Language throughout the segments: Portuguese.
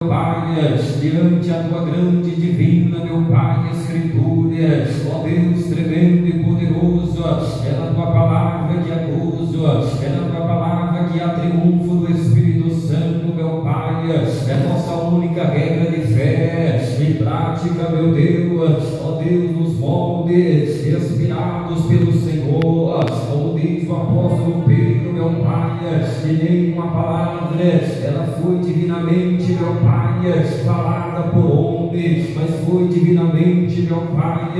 Pai, diante a tua grande e divina, meu Pai, Escritura, ó Deus tremendo e poderoso, é na tua palavra que há gozo, é na tua palavra que há triunfo do Espírito Santo, meu Pai, é nossa única regra de fé e prática, meu Deus, ó Deus, nos moldes inspirados pelo Senhor, como diz o apóstolo Pedro, meu Pai, que nenhuma palavra, ela foi divinamente, meu Pai, falada por homem, mas foi divinamente, meu Pai,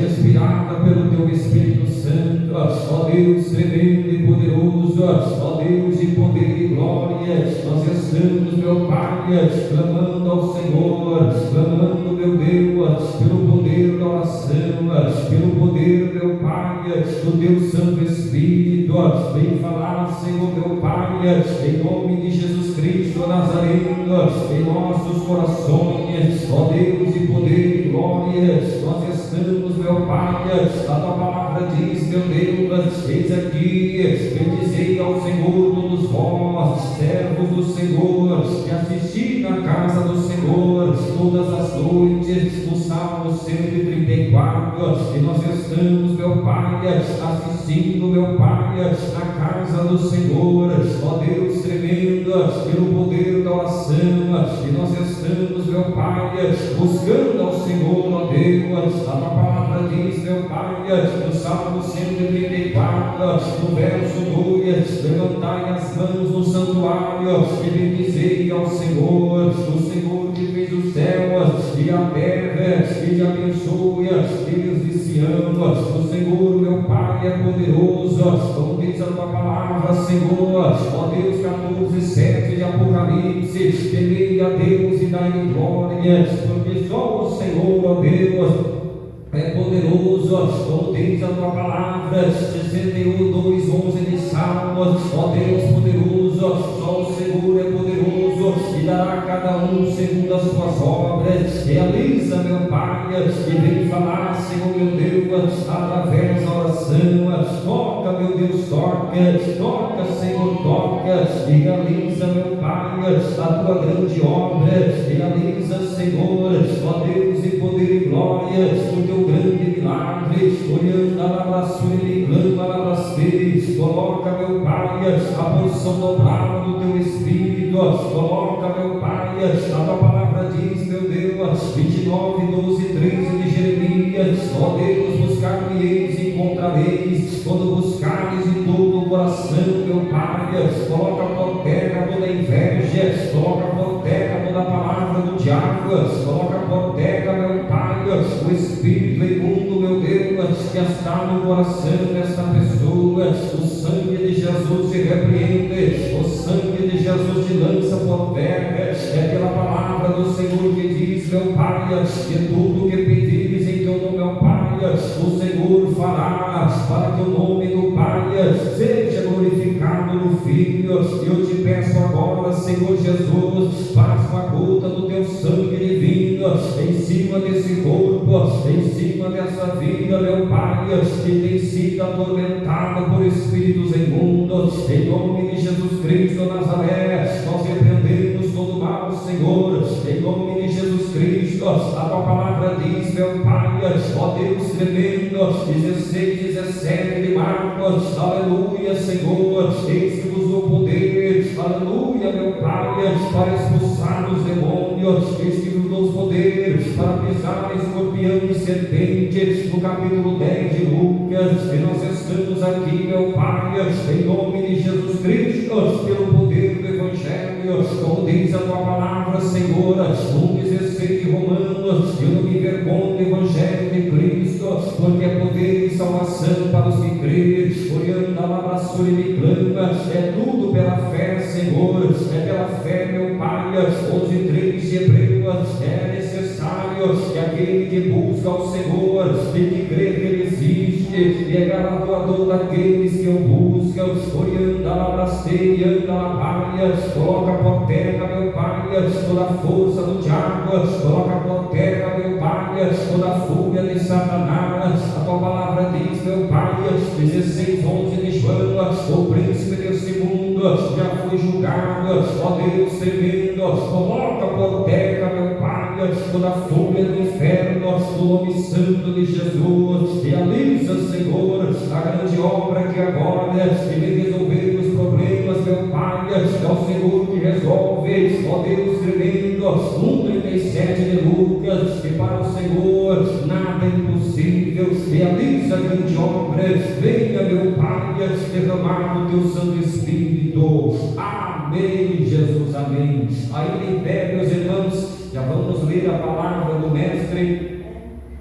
inspirada pelo teu Espírito Santo, ó Deus tremendo e poderoso, ó Deus de poder e glória, nós estamos, meu Pai, clamando ao Senhor, clamando, meu Deus, pelo poder da oração, pelo poder, meu Pai, do teu Santo Espírito, vem falar, Senhor, meu Pai, em nome de Jesus Cristo Nazareno, em nossos corações, ó Deus de poder e glória, nós estamos, meu Pai, a tua palavra diz, meu Deus, eis aqui, bendizei ao Senhor todos vós, servos do Senhor, que assisti na casa do Senhor todas as noites, no Salmo 134, e nós estamos, meu Pai, assistindo, meuPai, na casa do Senhor, ó Deus tremendo, pelo poder da oração, e nós estamos, meu Pai, buscando ao Senhor, ó Deus, a tua palavra diz, meu Pai, no Salmo 134, no verso 2, levantai as mãos no santuário e bendizei ao Senhor, o Senhor que fez os céus e a terra, e te abençoe, Deus de Sião, o Senhor, meu Pai, é poderoso, como diz a tua palavra, Senhor, ó Deus, 14:7 de Apocalipse, temei a Deus e dai-lhe glória, porque só o Senhor, ó Deus, é poderoso, como diz a tua palavra, 62:11 de Salmos, ó Deus poderoso, só o Senhor é poderoso, e dará a cada um segundo as suas obras. Realiza, meu Pai, e vem falar, Senhor, meu Deus, através da oração, toca, meu Deus, toca, Senhor, toca, e realiza, meu Pai, a tua grande obra, realiza, Senhor, ó Deus, em poder e glória, o teu grande milagre, olhando a labraçura e clama a labrastei, coloca, meu Pai, a porção dobrada do teu Espírito, coloca, meu Pai, a tua palavra diz, meu Deus, 29:12-13 de Jeremias, ó Deus, buscar-me-eis e encontrareis, quando buscares de todo o coração, meu Pai, coloca por terra toda inveja, coloca por terra toda a palavra do diabo, coloca por terra, meu Pai, o Espírito imundo, meu Deus, que está no coração desta pessoa, o sangue de Jesus te repreende, o sangue de Jesus te lança por terra, é pela palavra do Senhor que diz, meu Pai, que tudo que pedires em teu nome, meu Pai, o Senhor fará, para que o nome do Pai seja glorificado no Filho. Eu te peço agora, Senhor Jesus, faz uma gota do teu sangue divino em cima desse corpo, em cima dessa vida, meu Pai, que tem sido atormentada por espíritos imundos, em nome de Jesus Cristo Nazaré, nós repreendemos todo mal, Senhor, em nome de Jesus Cristo, a tua palavra diz, meu Pai, ó Deus tremendo, 16:17 de Marcos, aleluia, Senhor, eis que vos dou poder, aleluia, meu Pai, para expulsar os demônios, eis que vos dou poder para pisar escorpião e serpente, no capítulo 10 de Lucas, e nós estamos aqui, meu Pai, em nome de Jesus Cristo, pelo poder do Evangelho, como diz a tua palavra, Senhor, 1:16 de Romanos, eu não me envergonho do Evangelho de Cristo, porque é poder e salvação para os que creem, olhando a labraçura e me clama, é tudo pela fé, Senhor, é pela fé, meu Pai, 11:3 de Hebreus, é necessário que aquele que busca ao Senhor tem que crer que Ele existe, e é galardoador daqueles que o buscam, olhando a labrastei, anda a palha, coloca por terra, meu Pai, toda a força do diabo, coloca por terra, meu Pai, toda a fúria de Satanás, a tua palavra diz, meu Pai, 16:11 de João, o príncipe desse mundo mundo já foi julgado, ó Deus tremendo, coloca por terra, meu Pai, toda a fúria do inferno, no nome santo de Jesus, realiza, Senhor, a grande obra que agora, e vem resolver os problemas, meu Pai, é o Senhor que resolve, ó Deus tremendo, 1:37 de Lucas, e para o Senhor nada é impossível, realiza a grande obra, venha, meu Pai, derramar o teu Santo Espírito, amém, Jesus, amém. Aí em pé, meus irmãos, já vamos ler a palavra do Mestre,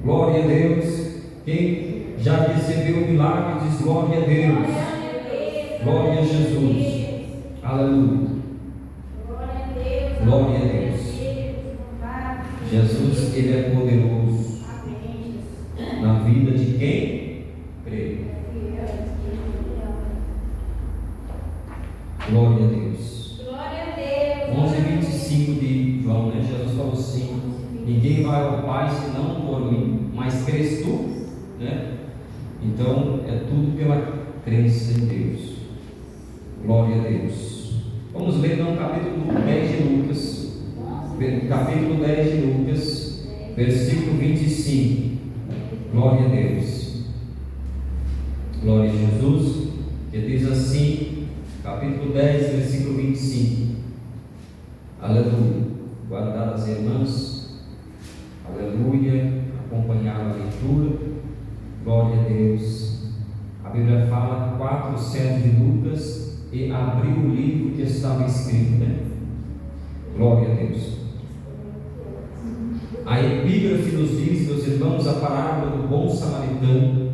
glória a Deus. Quem já recebeu o milagre diz glória a Deus, glória a Jesus, aleluia, glória a Deus. Jesus, Ele é poderoso na vida de quem crê. Glória a Deus. 11:25 de João, né? Jesus falou assim: ninguém vai ao Pai senão por mim, mas crês tu, né? Então é tudo pela crença em Deus. Glória a Deus. Vamos ler então o capítulo 10 de Lucas, capítulo 10 de Lucas, versículo 25. Glória a Deus. Glória a Jesus, que diz assim, capítulo 10, versículo 25. Aleluia. Guardar as irmãs, aleluia, acompanhar a leitura. Glória a Deus. A Bíblia fala 4:7 de Lucas, e abriu o livro que estava escrito, né? Glória a Deus. A epígrafe nos diz, meus irmãos, a parábola do bom samaritano,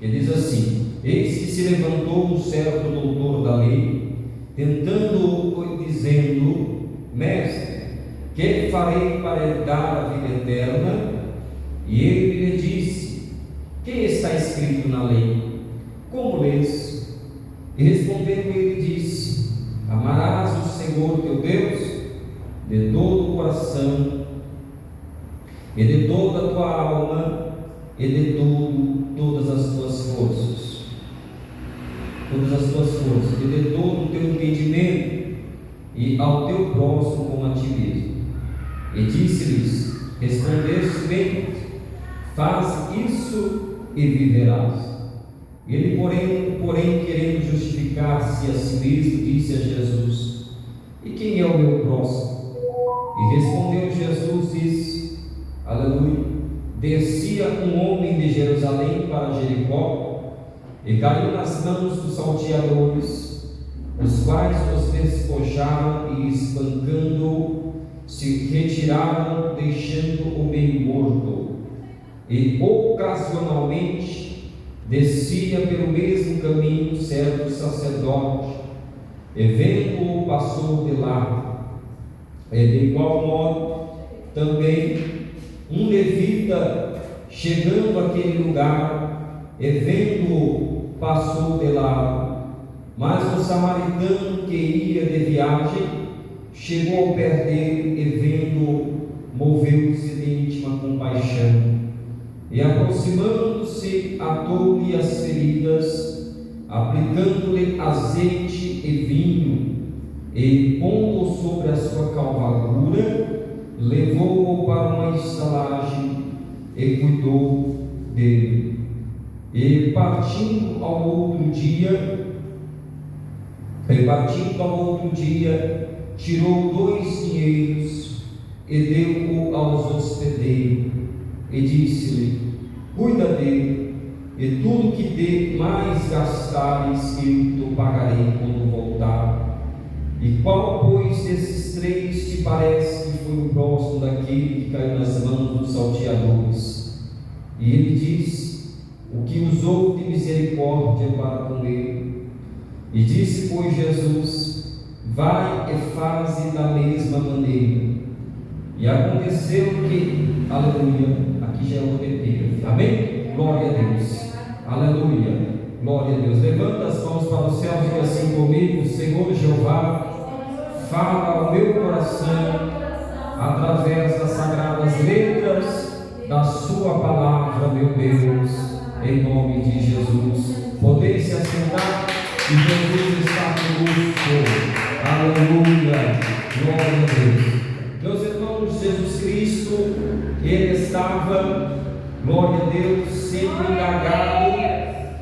que diz assim: eis que se levantou um certo doutor da lei, tentando-o, dizendo: mestre, que farei para herdar a vida eterna? E ele lhe disse: que está escrito na lei? Como lês? E respondendo ele disse: amarás o Senhor teu Deus de todo o coração, e de toda a tua alma, e de todas as tuas forças, e de todo o teu entendimento, e ao teu próximo como a ti mesmo. E disse-lhes: respondeste bem, faz isso e viverás. Ele, porém, querendo justificar-se a si mesmo, disse a Jesus: e quem é o meu próximo? E respondeu Jesus, disse, aleluia: descia um homem de Jerusalém para Jericó, e caiu nas mãos dos salteadores, os quais os despojaram e, espancando-o, se retiraram, deixando o meio morto. E ocasionalmente descia pelo mesmo caminho certo sacerdote, e vendo-o passou de lá. E de igual modo também um levita, chegando àquele lugar, e vendo-o passou de lado. Mas o samaritano que ia de viagem chegou ao pé dele, e vendo-o, moveu-se de íntima compaixão, e aproximando-se, atou-lhe as feridas, aplicando-lhe azeite e vinho, e pondo-o sobre a sua cavalgadura, levou-o para uma estalagem e cuidou dele. E partindo ao outro dia, tirou 2 dinheiros e deu-o aos hospedeiros, e disse-lhe: cuida dele, e tudo que de mais gastares eu te pagarei quando voltar. E qual, pois, desses 3 te parece que foi o próximo daquele que caiu nas mãos dos salteadores? E ele disse: o que usou de misericórdia para com ele. E disse, pois, Jesus: vai e faze da mesma maneira. E aconteceu que, aleluia, aqui já é o epígrafe, amém? Glória a Deus, aleluia, glória a Deus. Levanta as mãos para o céu e diga assim comigo: Senhor Jeová, fala ao meu coração através das sagradas letras da sua palavra, meu Deus, em nome de Jesus. Poder se assentar, e Jesus está conosco. Aleluia, glória a Deus. Meus irmãos, Jesus Cristo, Ele estava, glória a Deus, sempre indagado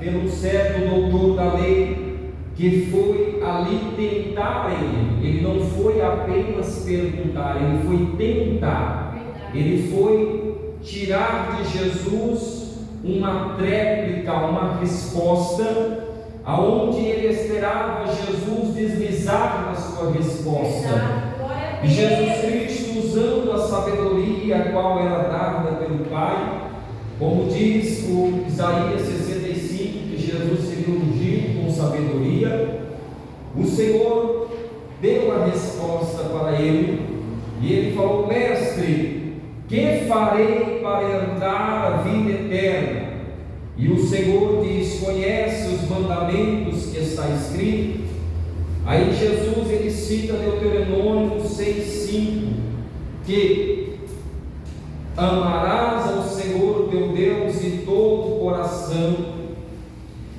pelo certo doutor da lei, que foi ali tentar Ele. Ele não foi apenas perguntar, Ele foi tentar. Ele foi tirar de Jesus uma tréplica, uma resposta, aonde ele esperava Jesus deslizar na sua resposta. E Jesus Cristo, usando a sabedoria a qual era dada pelo Pai, como diz o Isaías 65, que Jesus seria ungido com sabedoria, o Senhor deu a resposta para ele, e ele falou: Mestre, que farei para herdar a vida eterna? E o Senhor diz: conhece os mandamentos que está escrito? Aí Jesus, ele cita Deuteronômio 6,5, que amarás ao Senhor teu Deus de todo o coração,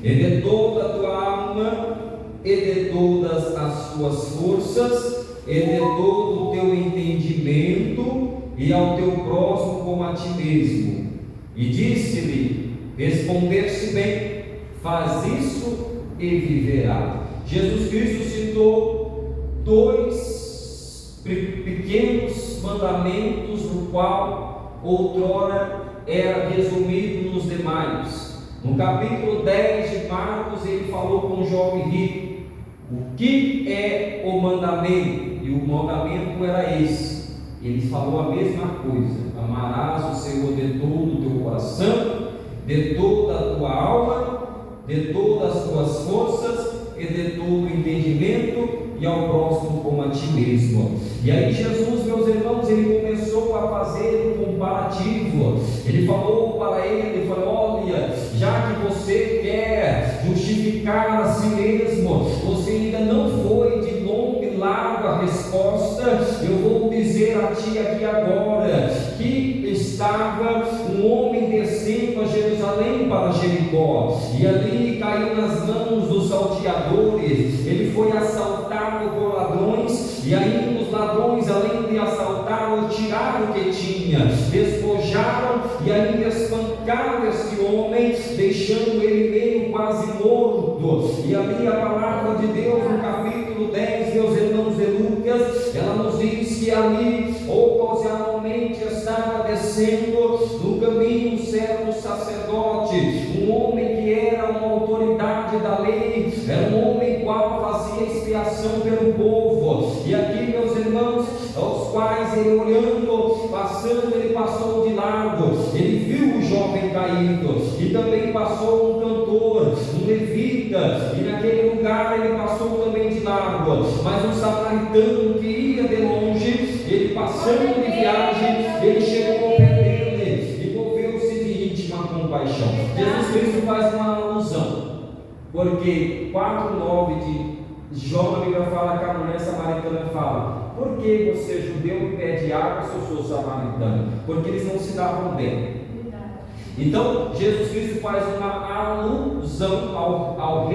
e de toda a tua alma, e de todas as tuas forças, e de todo o teu entendimento, e ao teu próximo como a ti mesmo. E disse-lhe: responder-se bem, faz isso e viverá. Jesus Cristo citou dois pequenos mandamentos, no qual outrora era resumido nos demais. No capítulo 10 de Marcos, ele falou com o jovem rico o que é o mandamento, e o mandamento era esse. Ele falou a mesma coisa: amarás o Senhor de todo o teu coração, de toda a tua alma, de todas as tuas forças e de todo o entendimento, e ao próximo como a ti mesmo. E aí Jesus, meus irmãos, ele começou a fazer um comparativo. Ele falou para ele, olha, já que você quer justificar a si mesmo, você ainda não foi de longo e largo a resposta. Eu vou dizer a ti aqui agora, que estava um homem descendo a Jerusalém para Jericó, e ali caiu nas mãos dos salteadores. Ele foi assaltado por ladrões, e aí os ladrões, além de assaltá-lo, tiraram o que tinha, despojaram e ainda espancaram este homem, deixando ele meio quase morto. E ali a palavra de Deus, no capítulo 10, meus irmãos, de Lucas, ela nos diz que ali ocasionalmente estava descendo no caminho um certo sacerdote, um homem que era uma autoridade da lei, era um homem qual fazia expiação pelo povo. E aqui, meus irmãos, aos quais ele olhando, passando, ele passou de largo, ele viu o jovem caído, e também passou um cantor, um levita, e naquele lugar ele passou também de largo. Mas um samaritano que ia de longe, ele passando de viagem, ele chegou ao pé dele e moveu-se de íntima compaixão. Jesus Cristo faz uma alusão, porque 4:9 de João, na Bíblia, fala que a mulher samaritana fala: por que você, judeu, me pede água se eu sou samaritano? Porque eles não se davam bem. Então Jesus Cristo faz uma alusão à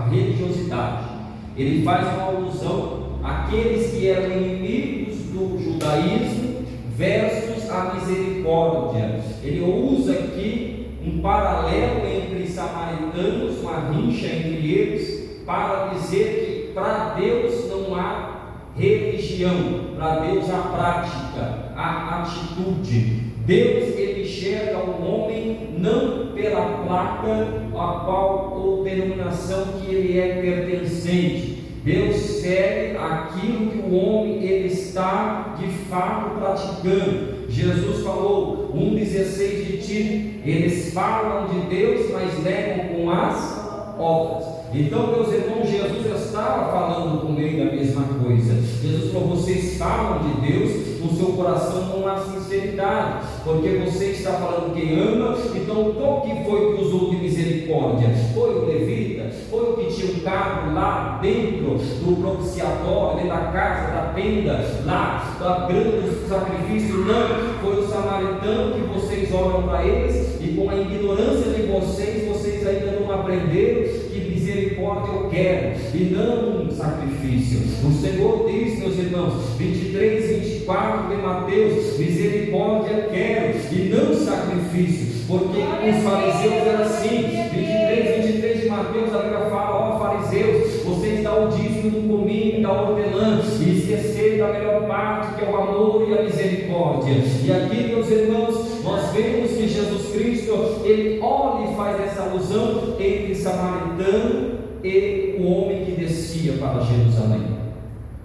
religiosidade. Ele faz uma alusão àqueles que eram inimigos do judaísmo versus a misericórdia. Ele usa aqui um paralelo entre samaritanos, uma rincha entre eles, para dizer que para Deus não há religião, para Deus há prática, há atitude. Deus, ele enxerga o homem não pela placa a qual ou denominação que ele é pertencente. Deus segue aquilo que o homem ele está de fato praticando. Jesus falou, 1,16 de Tito: eles falam de Deus, mas negam com as obras. Então, meus irmãos, Jesus estava falando com ele a mesma coisa. Jesus falou: vocês falam de Deus, no seu coração não há sinceridade, porque você está falando que ama. Então, qual que foi que usou de misericórdia? Foi o levita? Foi o que tinha um carro lá dentro do propiciatório, dentro da casa, da tenda, lá da grande sacrifício? Não, foi o samaritano que vocês olham para eles, e com a ignorância de vocês ainda não aprenderam que misericórdia misericórdia eu quero, e não um sacrifício. O Senhor diz, meus irmãos, 23, 24 de Mateus: misericórdia quero, e não sacrifício. Porque os fariseus eram assim. 23 de Mateus, a Bíblia fala: ó fariseus, vocês dão o dízimo do cominho, da hortelã, e esqueceram da melhor parte, que é o amor e a misericórdia. E aqui, meus irmãos, nós vemos que Jesus Cristo, ele olha e faz essa alusão entre samaritano e o homem que descia para Jerusalém.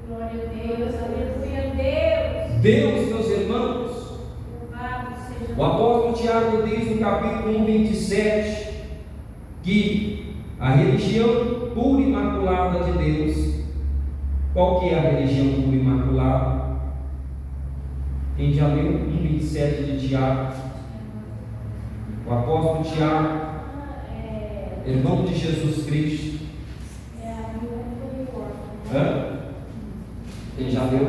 Glória a Deus, aleluia, Deus. Deus, meus irmãos, o apóstolo Tiago diz no capítulo 1, 27, que a religião pura e imaculada de Deus. Qual que é a religião pura e imaculada? Quem já leu 1,27 de Tiago? O apóstolo Tiago, irmão de Jesus Cristo. Quem já leu?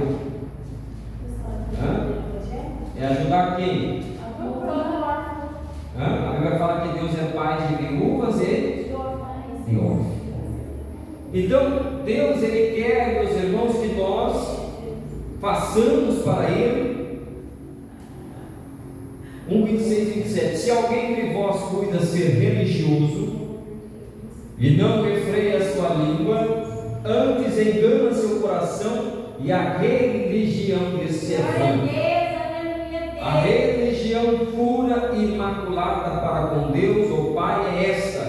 É ajudar quem? A Bíblia fala que Deus é pai de viúvas e de órfãos. Então, Deus, ele quer, meus irmãos, que nós façamos para Ele. 1,26 e 27. Se alguém entre vós cuida ser religioso e não refreia a sua língua, antes engana seu coração, e a religião desse é vã. A religião pura e imaculada para com Deus, o Pai, é esta: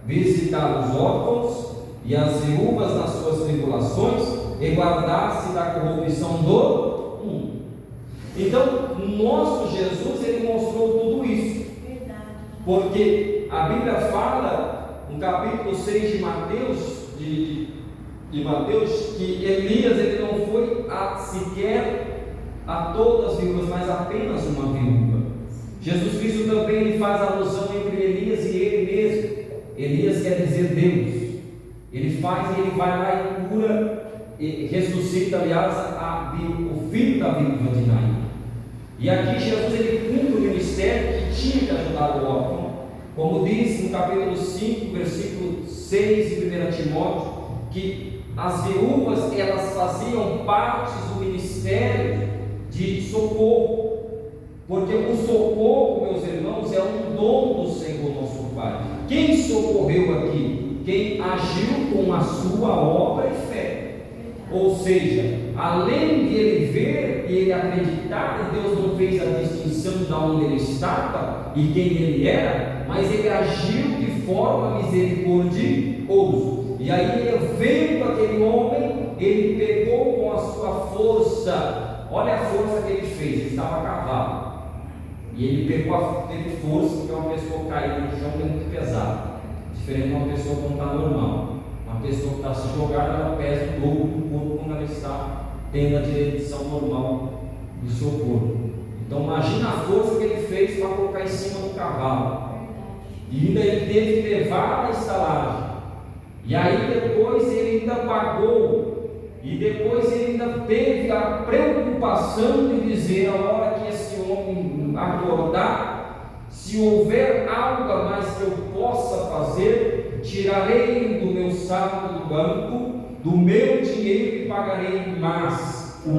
visitar os órfãos e as viúvas nas suas tribulações, e guardar-se da corrupção do mundo. Então, nosso Jesus, ele mostrou tudo isso. Porque a Bíblia fala, no capítulo 6 de Mateus, de Mateus, que Elias, ele não foi sequer a todas as viúvas, mas apenas uma viúva. Jesus Cristo também, ele faz alusão entre Elias e ele mesmo. Elias quer dizer Deus. Ele faz e ele vai lá e cura e ressuscita, aliás, o filho da viúva de Naim. E aqui Jesus, ele cumpre o ministério que tinha que ajudar o órfão, como diz no capítulo 5, versículo 6 de 1 Timóteo, que as viúvas, elas faziam parte do ministério de socorro, porque o socorro, meus irmãos, é um dom do Senhor nosso Pai. Quem socorreu aqui? Quem agiu com a sua obra e fé. Ou seja, além de ele ver e ele acreditar que Deus não fez a distinção de onde ele estava e quem ele era, mas ele agiu de forma misericordiosa. E aí, vendo aquele homem, ele pegou com a sua força. Olha a força que ele fez, ele estava a cavalo, e ele pegou aquele força, porque uma pessoa caída no chão é muito pesada, diferente de uma pessoa que não está normal. Uma pessoa que está se jogada, ela pesa o dobro do corpo quando ela está tendo a direção normal do seu corpo. Então imagina a força que ele fez para colocar em cima do cavalo, e ainda ele teve que levar a estalagem, e aí depois ele ainda pagou. E depois ele ainda teve a preocupação de dizer, a hora que esse homem acordar, se houver algo a mais que eu possa fazer, tirarei do meu saco do banco, do meu dinheiro, e pagarei mais o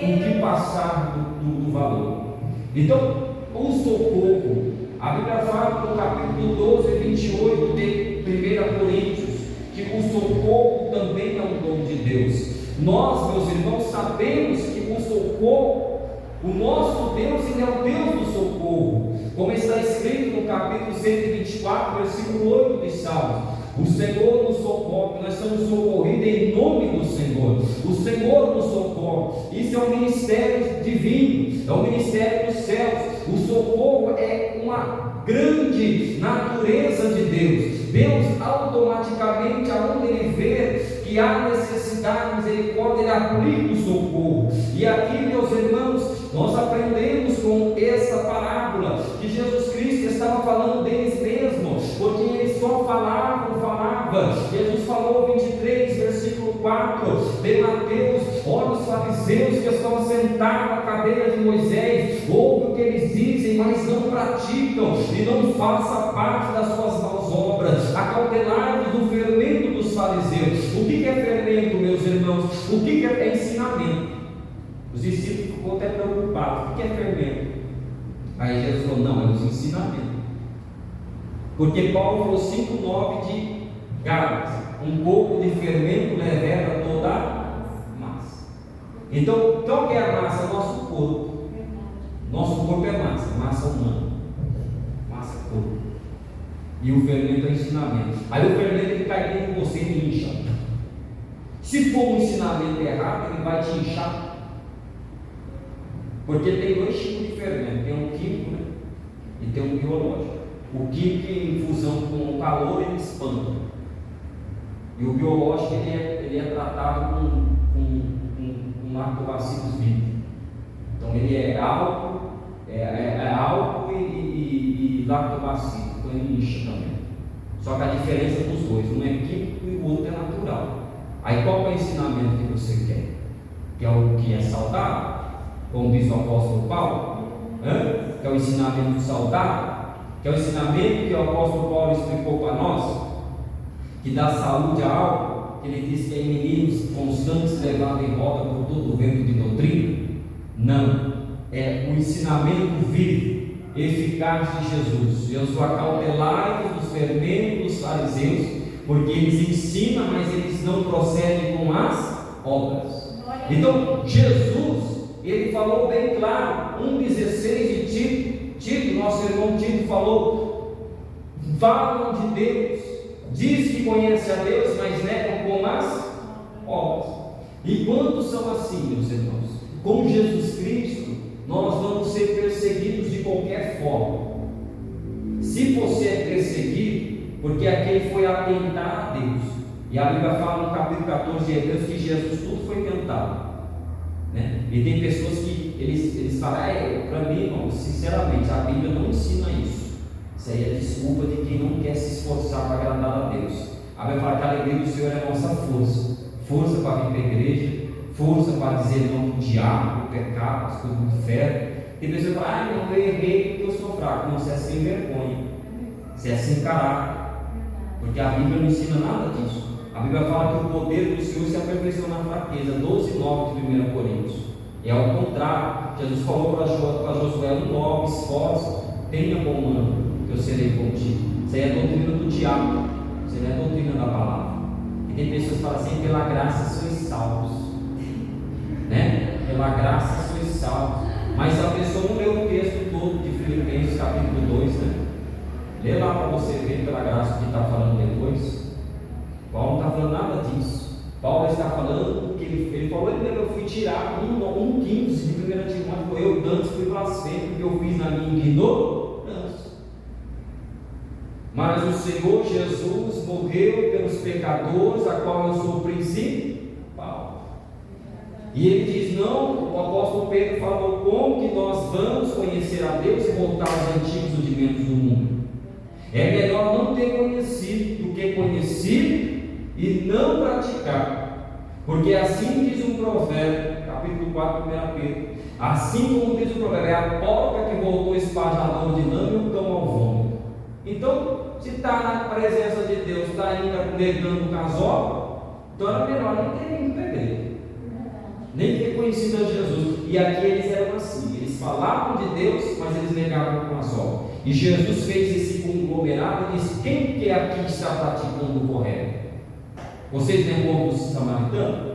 que passar do valor. Então, o socorro, a Bíblia fala no capítulo 12, 28 de 1 Coríntios, que o socorro também é um dom de Deus. Nós, meus irmãos, sabemos que o socorro, o nosso Deus, ele é o Deus do socorro, como está escrito no capítulo 124, versículo 8 de Salmos: o Senhor nos socorre, nós somos socorridos em nome do Senhor. O Senhor nos socorre. Isso é um ministério divino, é um ministério dos céus. O socorro é uma grande natureza de Deus. Deus automaticamente, aonde Ele vê que há necessidade, misericórdia, Ele aplica o socorro. E aqui, meus irmãos, nós aprendemos com essa parábola que Jesus Cristo estava falando deles mesmos, porque eles só falavam. Jesus falou 23, versículo 4 de Mateus: olha os fariseus que estão sentados à cadeira de Moisés, ouve o que eles dizem, mas não praticam, e não faça parte das suas mãos obras, acautelai-vos do fermento dos fariseus. O que é fermento, meus irmãos? O que é ensinamento? Os discípulos ficam até preocupados. O que é fermento? Aí Jesus falou: não, é os ensinamentos. Porque Paulo falou 5,9 de Gálatas: um pouco de fermento leveda toda a massa. Então, qual que é a massa? Nosso corpo. Nosso corpo é massa humana, massa corpo. E o fermento é ensinamento. Aí o fermento ele cai dentro de você e ele incha. Se for um ensinamento errado, ele vai te inchar. Porque tem dois tipos de fermento: tem um químico, né? E tem um biológico. O químico, em fusão com o calor, ele expande. E o biológico, ele é tratado com lactobacilos vivos. Então ele é álcool, álcool e lactobacilo. Então ele incha também. Só que a diferença dos dois, um é químico e o outro é natural. Aí qual é o ensinamento que você quer? Que é o que é saudável? Como diz o apóstolo Paulo? Que é o ensinamento saudável? Que é o ensinamento que o apóstolo Paulo explicou para nós? Que dá saúde à alma? Que ele diz que é meninos constantes levados em roda por todo o vento de doutrina? Não, é o ensinamento vivo, eficaz de Jesus. Jesus acautelai-vos dos fermentos dos fariseus, porque eles ensinam, mas eles não procedem com as obras. Então, Jesus, ele falou bem claro, 1,16 de Tito, nosso irmão Tito falou: falam de Deus, diz que conhece a Deus, mas negam com as obras. E quantos são assim, meus irmãos? Com Jesus Cristo, nós vamos ser perseguidos de qualquer forma. Se você é perseguido, porque aquele foi atentar a Deus. E a Bíblia fala no capítulo 14 de Hebreus que Jesus tudo foi tentado, né? E tem pessoas que eles falam: para mim, irmão, sinceramente, a Bíblia não ensina isso. Isso aí é desculpa de quem não quer se esforçar para agradar a Deus. A Bíblia fala que a alegria do Senhor é a nossa força. Força para vir para a igreja, força para dizer não para o diabo, para o pecado, as coisas do inferno. Tem pessoas que falam: não, eu errei porque eu sou fraco. Não, você é sem vergonha, você é sem caráter, porque a Bíblia não ensina nada disso. A Bíblia fala que o poder do Senhor se aperfeiçoa na fraqueza, 12,9 de 1 Coríntios. E é o contrário. Jesus falou para Josué 1,9: esforça, tenha bom ânimo, que eu serei contigo. Isso aí é a doutrina do diabo, isso aí não é a doutrina da palavra. E tem pessoas que falam assim: pela graça sois salvos, né? Pela graça sois salvos. Mas a pessoa não leu o texto todo de Filipenses capítulo 2, né? Lê lá para você ver pela graça que está falando depois. Paulo não está falando nada disso. Paulo está falando que ele falou: eu fui tirar 1,15 de 1 Timóteo. Eu dantes fui blasfemo, porque eu fiz na minha ignorância. Mas o Senhor Jesus morreu pelos pecadores, a qual eu sou principal. E ele diz: não, o apóstolo Pedro falou: como que nós vamos conhecer a Deus e voltar aos antigos rudimentos do mundo? É melhor não ter conhecido do que conhecido e não praticar. Porque assim diz o provérbio, capítulo 4, 1 Pedro: assim como diz o provérbio, é a porca que voltou espajador de lama e o cão ao vômito. Então, se está na presença de Deus, está ainda negando com as obras, então era melhor nem ter ido para a igreja, nem ter conhecido a Jesus. E aqui eles eram assim: eles falavam de Deus, mas eles negavam com as obras. E Jesus fez esse conglomerado e disse: quem que aqui está praticando o correto? Vocês não é povo samaritano?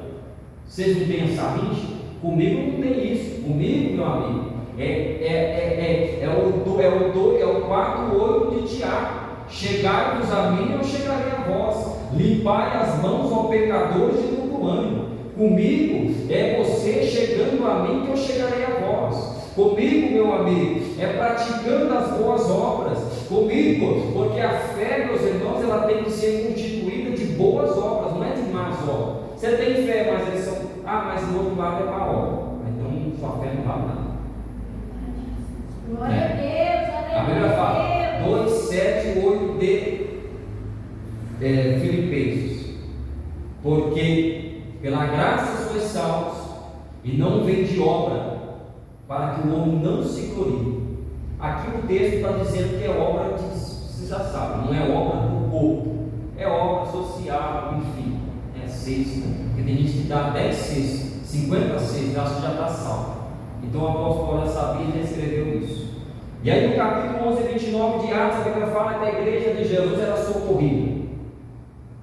Vocês não têm essa rixa? Comigo não tem isso. Comigo, meu amigo, é o 4,8 de Tiago: chegai-vos a mim, eu chegarei a vós. Limpai as mãos ao pecadores de todo ânimo. Comigo é você chegando a mim que eu chegarei a vós. Comigo, meu amigo, é praticando as boas obras. Comigo, porque a fé, meus irmãos, ela tem que ser constituída de boas obras, não é de más obras. Você tem fé, mas eles são: mas no outro lado é má obra. Então sua fé não vale nada. Glória a Deus, a Bíblia fala 2, 7, 8 de Filipenses: porque pela graça sois salvos, e não vem de obra, para que o homem não se glorie. Aqui o texto está dizendo que é obra de Você já sabe, não é obra do corpo, é obra social, enfim, é cesta. Porque tem gente que dá 10 cestas, 50 cestas, acha que já está salvo. Então o apóstolo Paulo já sabia e já escreveu isso. E aí no capítulo 11 e 29 de Atos, a Bíblia fala que a igreja de Jesus era socorrida.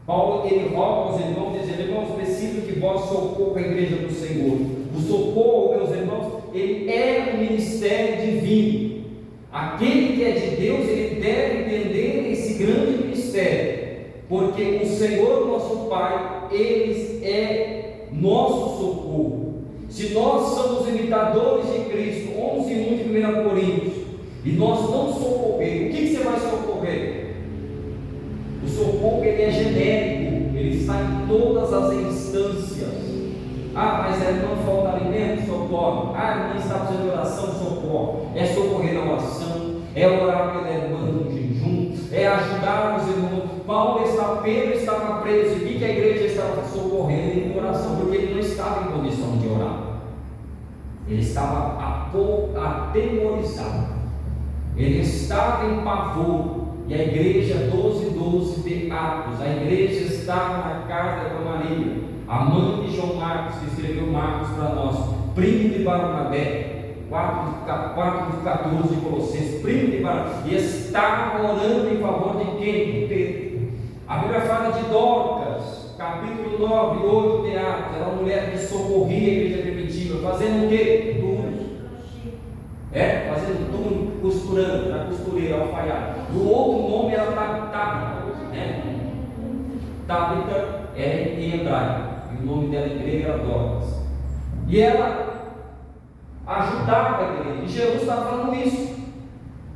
Paulo, ele roga aos irmãos, dizendo: irmãos, preciso que vós socorra a igreja do Senhor. O socorro, meus irmãos, ele é um ministério divino. Aquele que é de Deus, ele deve entender esse grande ministério, porque o Senhor, nosso Pai, ele é nosso socorro. Se nós somos imitadores de Cristo, 11:1 de 1 Coríntios, e nós não socorrer, o que você vai socorrer? O socorro, ele é genérico, ele está em todas as instâncias. Ah, mas não falta alimento, socorre. Ah, não está precisando de oração, socorre. É socorrer na oração, é orar pela irmã no jejum, é ajudar os irmãos. Pedro estava preso, e o que a igreja estava socorrendo em oração? Porque ele não estava em condição de orar, ele estava atemorizado, ele estava em pavor. E a igreja 12:12 de Atos, a igreja estava na casa de Maria, a mãe de João Marcos, que escreveu Marcos para nós, primo de Barnabé, 4:14 de Colossenses, primo de Barnabé, e estava orando em favor de quem? De Pedro. A Bíblia fala de Dorcas, capítulo 9, 8 de Atos, era uma mulher que socorria a igreja primitiva, fazendo o quê? Túmulos. Fazendo túmulo, costurando, na costureira, alfaiate. O outro nome era Tabita, Tabita era em hebraico, e o nome dela em grego era Dorcas. E ela ajudava a igreja, e Jesus está falando isso.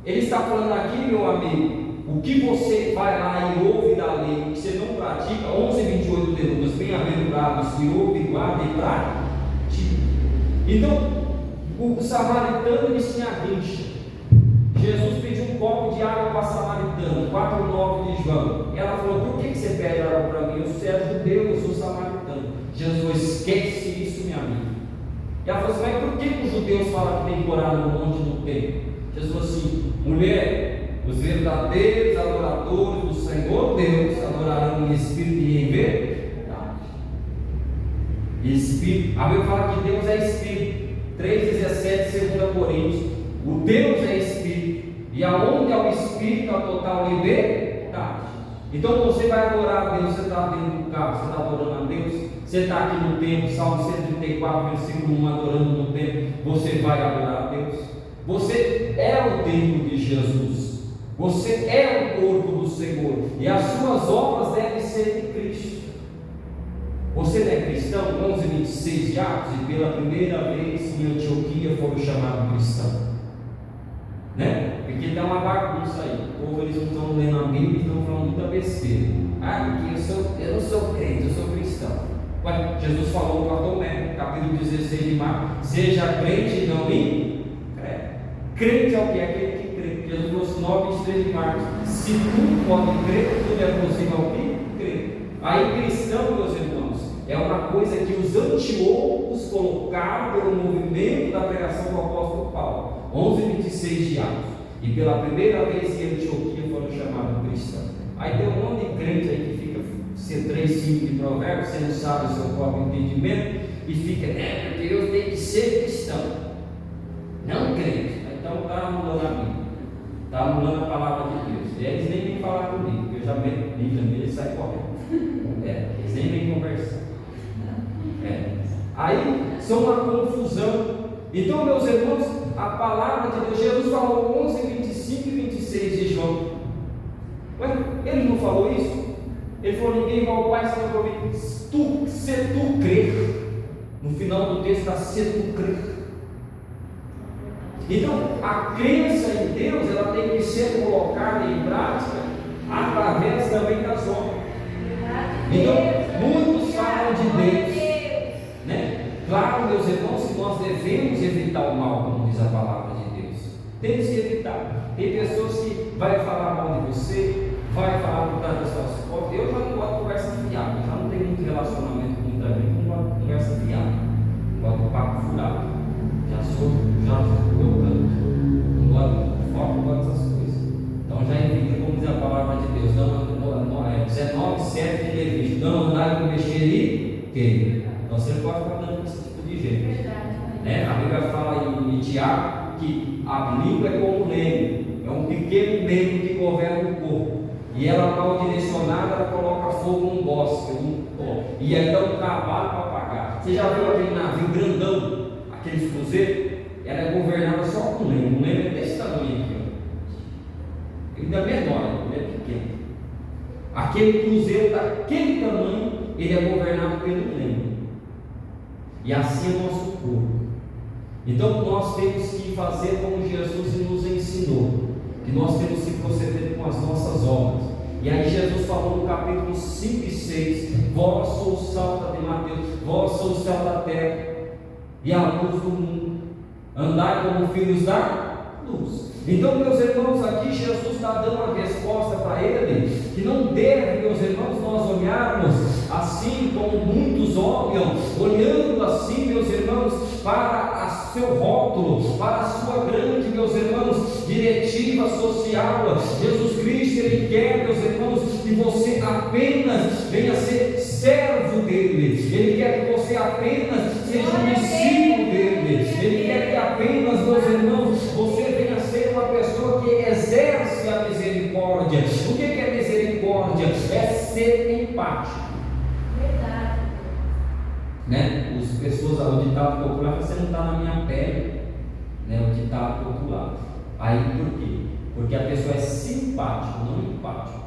Ele está falando aqui, meu amigo, o que você vai lá e ouve da lei, que você não pratica, 11:28 de Lucas, bem-aventurados que ouvem, guardam e praticam. Então, o samaritano, ele tinha rincha. Jesus pediu um copo de água para a samaritana, 4:9 de João. Ela falou: por que você pede água para mim? Você é judeu, eu sou samaritano. Jesus falou: esquece isso, minha amiga. E ela falou assim: mas por que os judeus falam que tem que orar no monte e não tem? Jesus falou assim: mulher, os verdadeiros adoradores do Senhor Deus adorarão em espírito e em verdade. Espírito, a Bíblia fala que Deus é espírito. 3:17, 2 Coríntios. O Deus é espírito, e aonde é o espírito, a total liberdade. Então você vai adorar a Deus. Você está dentro do carro, você está adorando a Deus. Você está aqui no templo, Salmo 134, versículo 1, adorando no templo. Você vai adorar a Deus. Você é o templo de Jesus, você é o corpo do Senhor, e as suas obras devem ser de Cristo. Você não é cristão? 11:26 de Atos, e pela primeira vez em Antioquia foram chamados cristãos, porque dá uma bagunça aí. O povo, eles não estão lendo a Bíblia e estão falando muita besteira. Porque eu não sou crente, eu sou cristão. Ué, Jesus falou para Tomé, capítulo 16 de Marcos: seja crente e não incrédulo. Crente é o que? Aquele que crê. Jesus falou 9:23 de Marcos: se tu pode crer, tudo é possível ao que crê. Aí cristão, meus irmãos, é uma coisa que os antiocos colocaram pelo movimento da pregação do apóstolo Paulo. 11:26 de Atos, e pela primeira vez em Antioquia foram chamados cristãos. Aí tem um monte de crente aí que fica 3:5 de Provérbios, você não sabe o seu próprio entendimento, e fica: porque Deus tem que ser cristão, não crente. Então está anulando a Bíblia, está anulando a palavra de Deus. E eles nem vêm falar comigo, porque eu já meto Bíblia nele e sai correndo. Eles nem vêm conversar. Aí são uma confusão. Então, meus irmãos, a palavra de Deus, Jesus falou 11:25 e 26 de João. Ué, ele não falou isso? Ele falou: ninguém vai ao Pai senão por mim. Se tu crer, no final do texto está: se tu crer. Então, a crença em Deus, ela tem que ser colocada em prática através também das obras. Então, muitos falam de Deus, Claro, meus irmãos, que nós devemos evitar o mal, como diz a palavra de Deus. Temos que evitar. Tem pessoas que vai falar mal de você, vai falar por trás das suas costas. Eu já não gosto de conversa fiada, já não tenho muito relacionamento com muita gente, não gosto de conversa fiada, gosto de papo furado. Já sou meu canto, não gosto de fofoca, não gosto dessas coisas. Então já evita, como diz a 19:7 de Levítico: não andai com mexeriqueiro. Então você não pode ficar dando esse tipo de jeito. Né? A Bíblia fala em Tiago que a língua é como um leme, é um pequeno membro que governa o corpo, e ela mal direcionada, ela coloca fogo num bosque, e aí dá um trabalho para apagar. Você já viu aquele navio grandão, aqueles cruzeiros? Ela é governada só com um leme é desse tamanho aqui, ó. Ele é menor, ele é pequeno. Aquele cruzeiro daquele tamanho, ele é governado pelo leme. E assim é o nosso corpo. Então nós temos que fazer como Jesus nos ensinou, que nós temos que proceder com as nossas obras. E aí Jesus falou no capítulo 5 e 6: vós sois o sal de Mateus, vós sois o sal da terra e a luz do mundo, andai como filhos da luz. Então, meus irmãos, aqui Jesus está dando uma resposta para ele, que não deve, meus irmãos, nós olharmos assim como muitos olham, olhando assim, meus irmãos, para o seu rótulo, para a sua grande, meus irmãos, diretiva social. Jesus Cristo, Ele quer, meus irmãos, que você apenas venha ser servo dEle. Ele quer que você apenas seja um discípulo dEle. Ele quer que apenas, meus irmãos, você venha ser uma pessoa que exerce a misericórdia. O que é misericórdia? É ser empático. Verdade. Né? As pessoas, o ditado popular: você não está na minha pele, né? O ditado popular. Aí por quê? Porque a pessoa é simpática, não empática.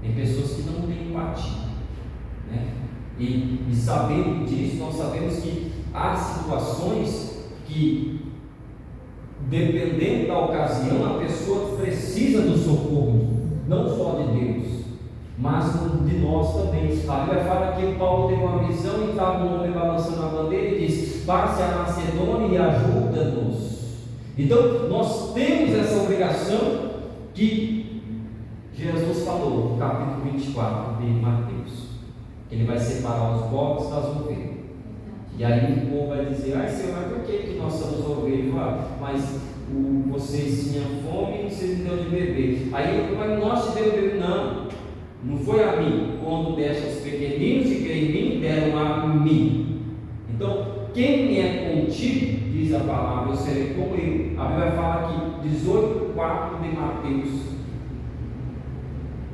Tem pessoas que não têm empatia, né? E sabendo disso, nós sabemos que há situações que, dependendo da ocasião, a pessoa precisa do socorro, não só de Deus, mas de nós também. A Bíblia fala que Paulo teve uma visão e estava um homem balançando a bandeira e diz: passe a Macedônia e ajuda-nos. Então nós temos essa obrigação que Jesus falou no capítulo 24 de Mateus, que Ele vai separar os bodes das ovelhas. E aí o povo vai dizer: ai Senhor, mas por que nós somos ovelhas? Mas vocês tinham fome e vocês não deu de beber. Aí, mas nós te deu de beber. Não foi a mim. Quando deste aos pequeninos e creem em mim, deram a mim. Então, quem é contigo, diz a palavra, eu serei como eu. A Bíblia fala aqui, 18:4 de Mateus,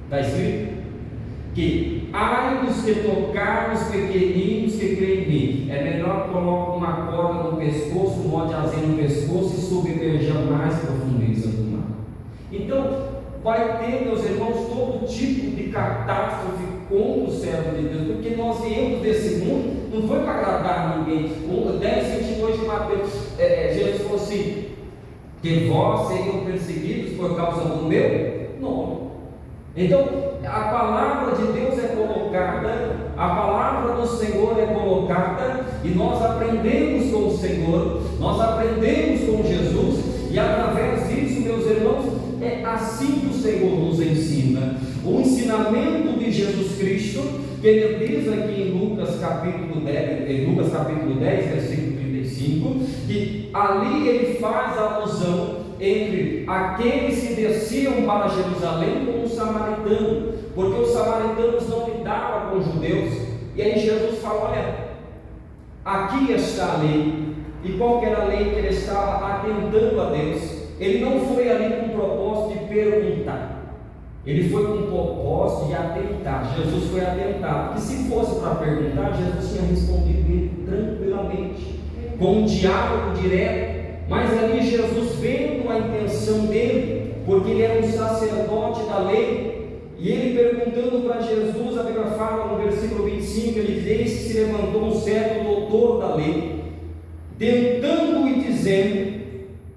está escrito que ai dos que tocar os pequeninos que creem em mim. É melhor colocar uma corda no pescoço, um monte de azeite no pescoço e submergir mais profundeza do mar. Então, vai ter, meus irmãos, todo tipo de catástrofe contra o servo de Deus, porque nós viemos desse mundo, não foi para agradar ninguém. 10:22 de Mateus, Jesus falou assim: que vós seriam perseguidos por causa do meu nome. Então, a palavra de Deus é colocada, a palavra do Senhor é colocada, e nós aprendemos com o Senhor, nós aprendemos com Jesus, e através disso, meus irmãos, é assim que o Senhor nos ensina. O ensinamento de Jesus Cristo, que Ele diz aqui em Lucas capítulo 10, versículo 35, que ali Ele faz a alusão entre aqueles que desciam para Jerusalém com os samaritanos, porque os samaritanos não lidavam com os judeus. E aí Jesus fala: olha, aqui está a lei. E qual que era a lei? Que ele estava atentando a Deus. Ele não foi ali com o propósito de perguntar, ele foi com o propósito de atentar. Jesus foi atentar, porque se fosse para perguntar, Jesus tinha respondido ele tranquilamente, com um diálogo direto. Mas ali Jesus, vendo a intenção dele, porque ele era um sacerdote da lei, e ele perguntando para Jesus, a Bíblia fala no versículo 25, ele diz: eis que se levantou um certo doutor da lei, tentando e dizendo.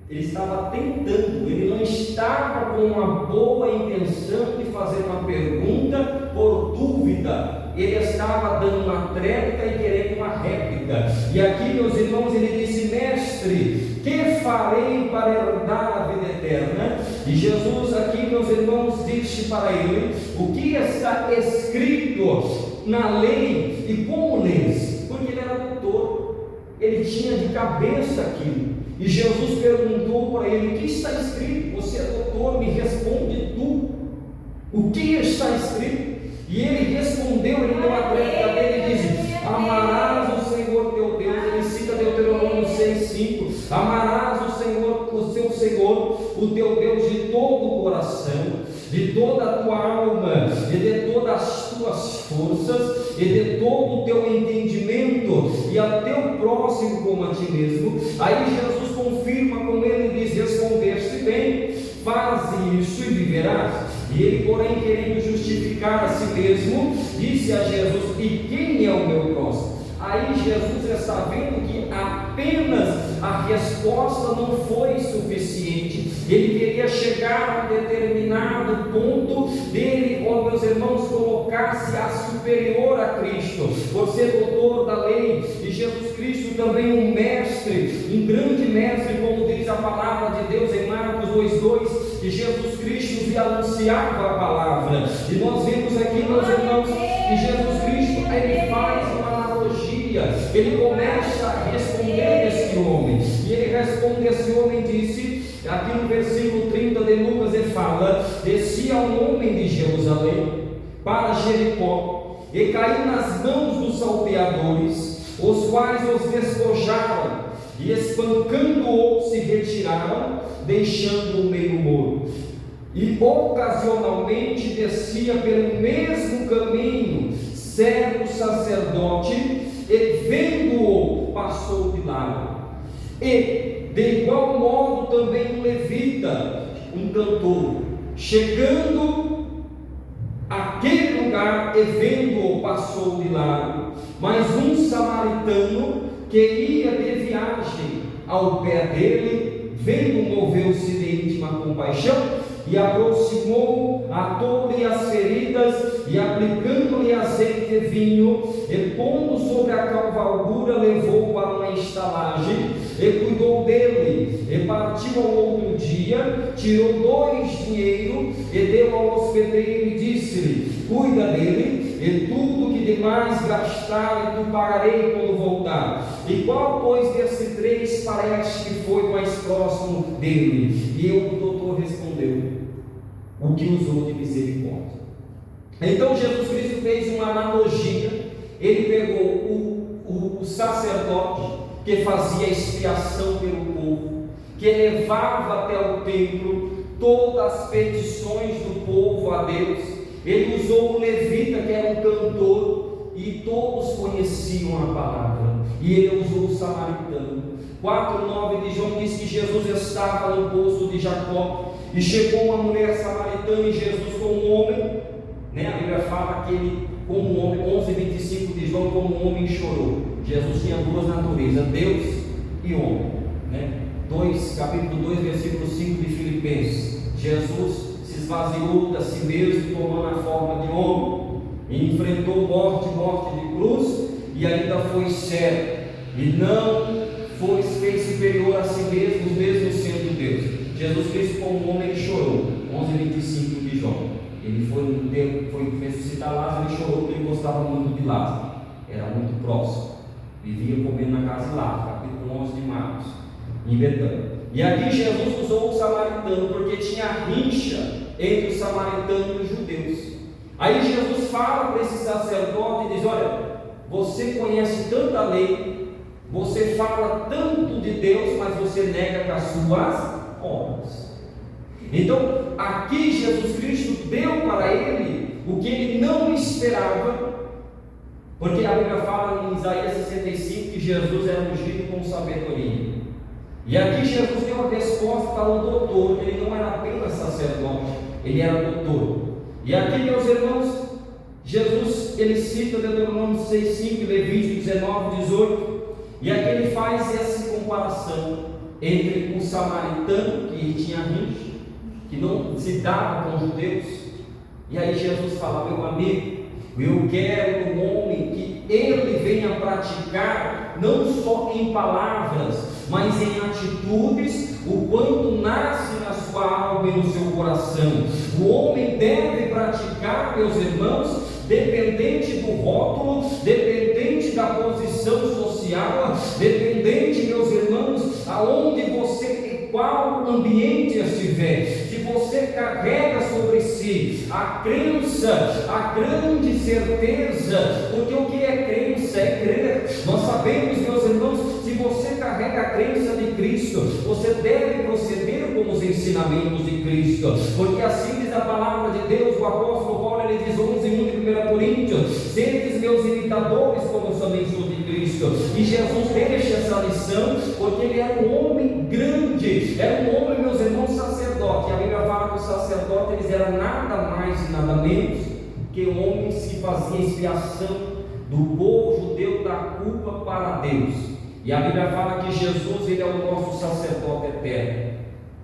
Ele estava tentando, ele não estava com uma boa intenção de fazer uma pergunta por dúvida, ele estava dando uma tréplica e querendo uma réplica. E aqui, meus irmãos, ele disse: mestre, que farei para herdar a vida eterna? E Jesus aqui, meus irmãos, disse para ele o que está escrito na lei e como lês, porque ele era doutor, ele tinha de cabeça aquilo. E Jesus perguntou para ele: o que está escrito? Você é doutor, me responde tu. O que está escrito? E ele respondeu, ele deu a réplica dele e disse: amarás o Senhor teu Deus. Ele cita Deuteronômio 6,5: amarás o Senhor, o seu Senhor, o teu Deus, de todo o coração, de toda a tua alma, e de todas as tuas forças, e de todo o teu entendimento, e ao teu próximo como a ti mesmo. Aí Jesus confirma com ele e diz: respondeste bem, faze isso e viverás. E ele, porém, querendo justificar a si mesmo, disse a Jesus: e quem é o meu próximo? Aí Jesus está vendo que apenas a resposta não foi suficiente. Ele queria chegar a um determinado ponto dele, meus irmãos, colocar-se a superior a Cristo, por ser doutor da lei, e Jesus Cristo também um mestre, um grande mestre, como diz a palavra de Deus em Marcos 2,2, que Jesus Cristo lhe anunciava a palavra. E nós vemos aqui, meus irmãos, que Jesus Cristo, ele faz uma analogia, ele começa a responder esse homem, e ele responde esse homem, disse, aqui no versículo 30 de Lucas, ele fala: descia um homem de Jerusalém para Jericó, e caiu nas mãos dos salteadores, os quais os despojaram, e espancando-o se retiraram, deixando-o meio morto. E ocasionalmente descia pelo mesmo caminho certo sacerdote, e vendo-o passou de lado. E de igual modo também um levita, um cantor, chegando àquele lugar e vendo-o passou de lado. Mas um samaritano que ia de viagem ao pé dele, vendo, moveu-se de íntima compaixão, e aproximou, atou-lhe as feridas, e aplicando-lhe azeite e vinho, e pondo sobre a cavalgura, levou-o para uma estalagem, e cuidou dele. E partiu ao outro dia, tirou 2 dinheiros, e deu ao hospedeiro, e disse-lhe: cuida dele, e tudo que demais gastar, tu pagarei quando voltar. E qual, pois, desses 3 parece que foi mais próximo dele? E o doutor respondeu: o que usou de misericórdia. Então Jesus Cristo fez uma analogia. Ele pegou o sacerdote que fazia expiação pelo povo, que levava até o templo todas as petições do povo a Deus. Ele usou o levita, que era um cantor, e todos conheciam a palavra. E ele usou o samaritano. 4:9 de João diz que Jesus estava no poço de Jacó, e chegou uma mulher samaritana, e Jesus, como um homem, a Bíblia fala que ele, como um homem, 11:25 de João, como um homem, chorou. Jesus tinha 2 naturezas, Deus e homem, capítulo 2, versículo 5 de Filipenses. Jesus se esvaziou de si mesmo, tomando a forma de homem, e enfrentou morte de cruz, e ainda foi cego, e não fez superior a si mesmo, mesmo sendo Deus. Jesus Cristo, como homem, ele chorou. 11:25 de João. Ele foi ressuscitar Lázaro e chorou porque ele gostava muito de Lázaro, era muito próximo, vivia comendo na casa de Lázaro. Capítulo 11 de Marcos, em Betânia. E aqui Jesus usou o samaritano porque tinha rixa entre os samaritanos e os judeus. Aí Jesus fala para esse sacerdote e diz: olha, você conhece tanta lei, você fala tanto de Deus, mas você nega com as suas obras. Então, aqui Jesus Cristo deu para ele o que ele não esperava, porque a Bíblia fala em Isaías 65 que Jesus era ungido com sabedoria. E aqui Jesus deu a resposta para o doutor. Ele não era apenas sacerdote, ele era doutor. E aqui, meus irmãos, Jesus, ele cita Deuteronômio 6,5, Levítico 19:18, e aqui ele faz essa comparação entre o samaritano, que tinha rixa, que não se dava com os judeus. E aí Jesus fala: meu amigo, eu quero um homem que ele venha praticar, não só em palavras, mas em atitudes, o quanto nasce na sua alma e no seu coração. O homem deve praticar, meus irmãos, dependente do rótulo, dependente da posição social, dependente, meus irmãos, aonde você, em qual ambiente estiver. Se você carrega sobre si si a crença, a grande certeza, porque o que é crença? É crer. Nós sabemos, meus irmãos, se você carrega a crença de Cristo, você deve proceder com os ensinamentos de Cristo, porque assim diz a palavra de Deus. O apóstolo Paulo, ele diz 11:1 de 1 Coríntios: sedes meus imitadores, como eu também sou de Cristo. E Jesus deixa essa lição, porque ele era um homem grande, era um homem, meus irmãos, sacerdote. E a Bíblia fala que os sacerdotes, eles eram nada mais e nada menos que homens que faziam expiação do povo judeu da culpa para Deus. E a Bíblia fala que Jesus, ele é o nosso sacerdote eterno,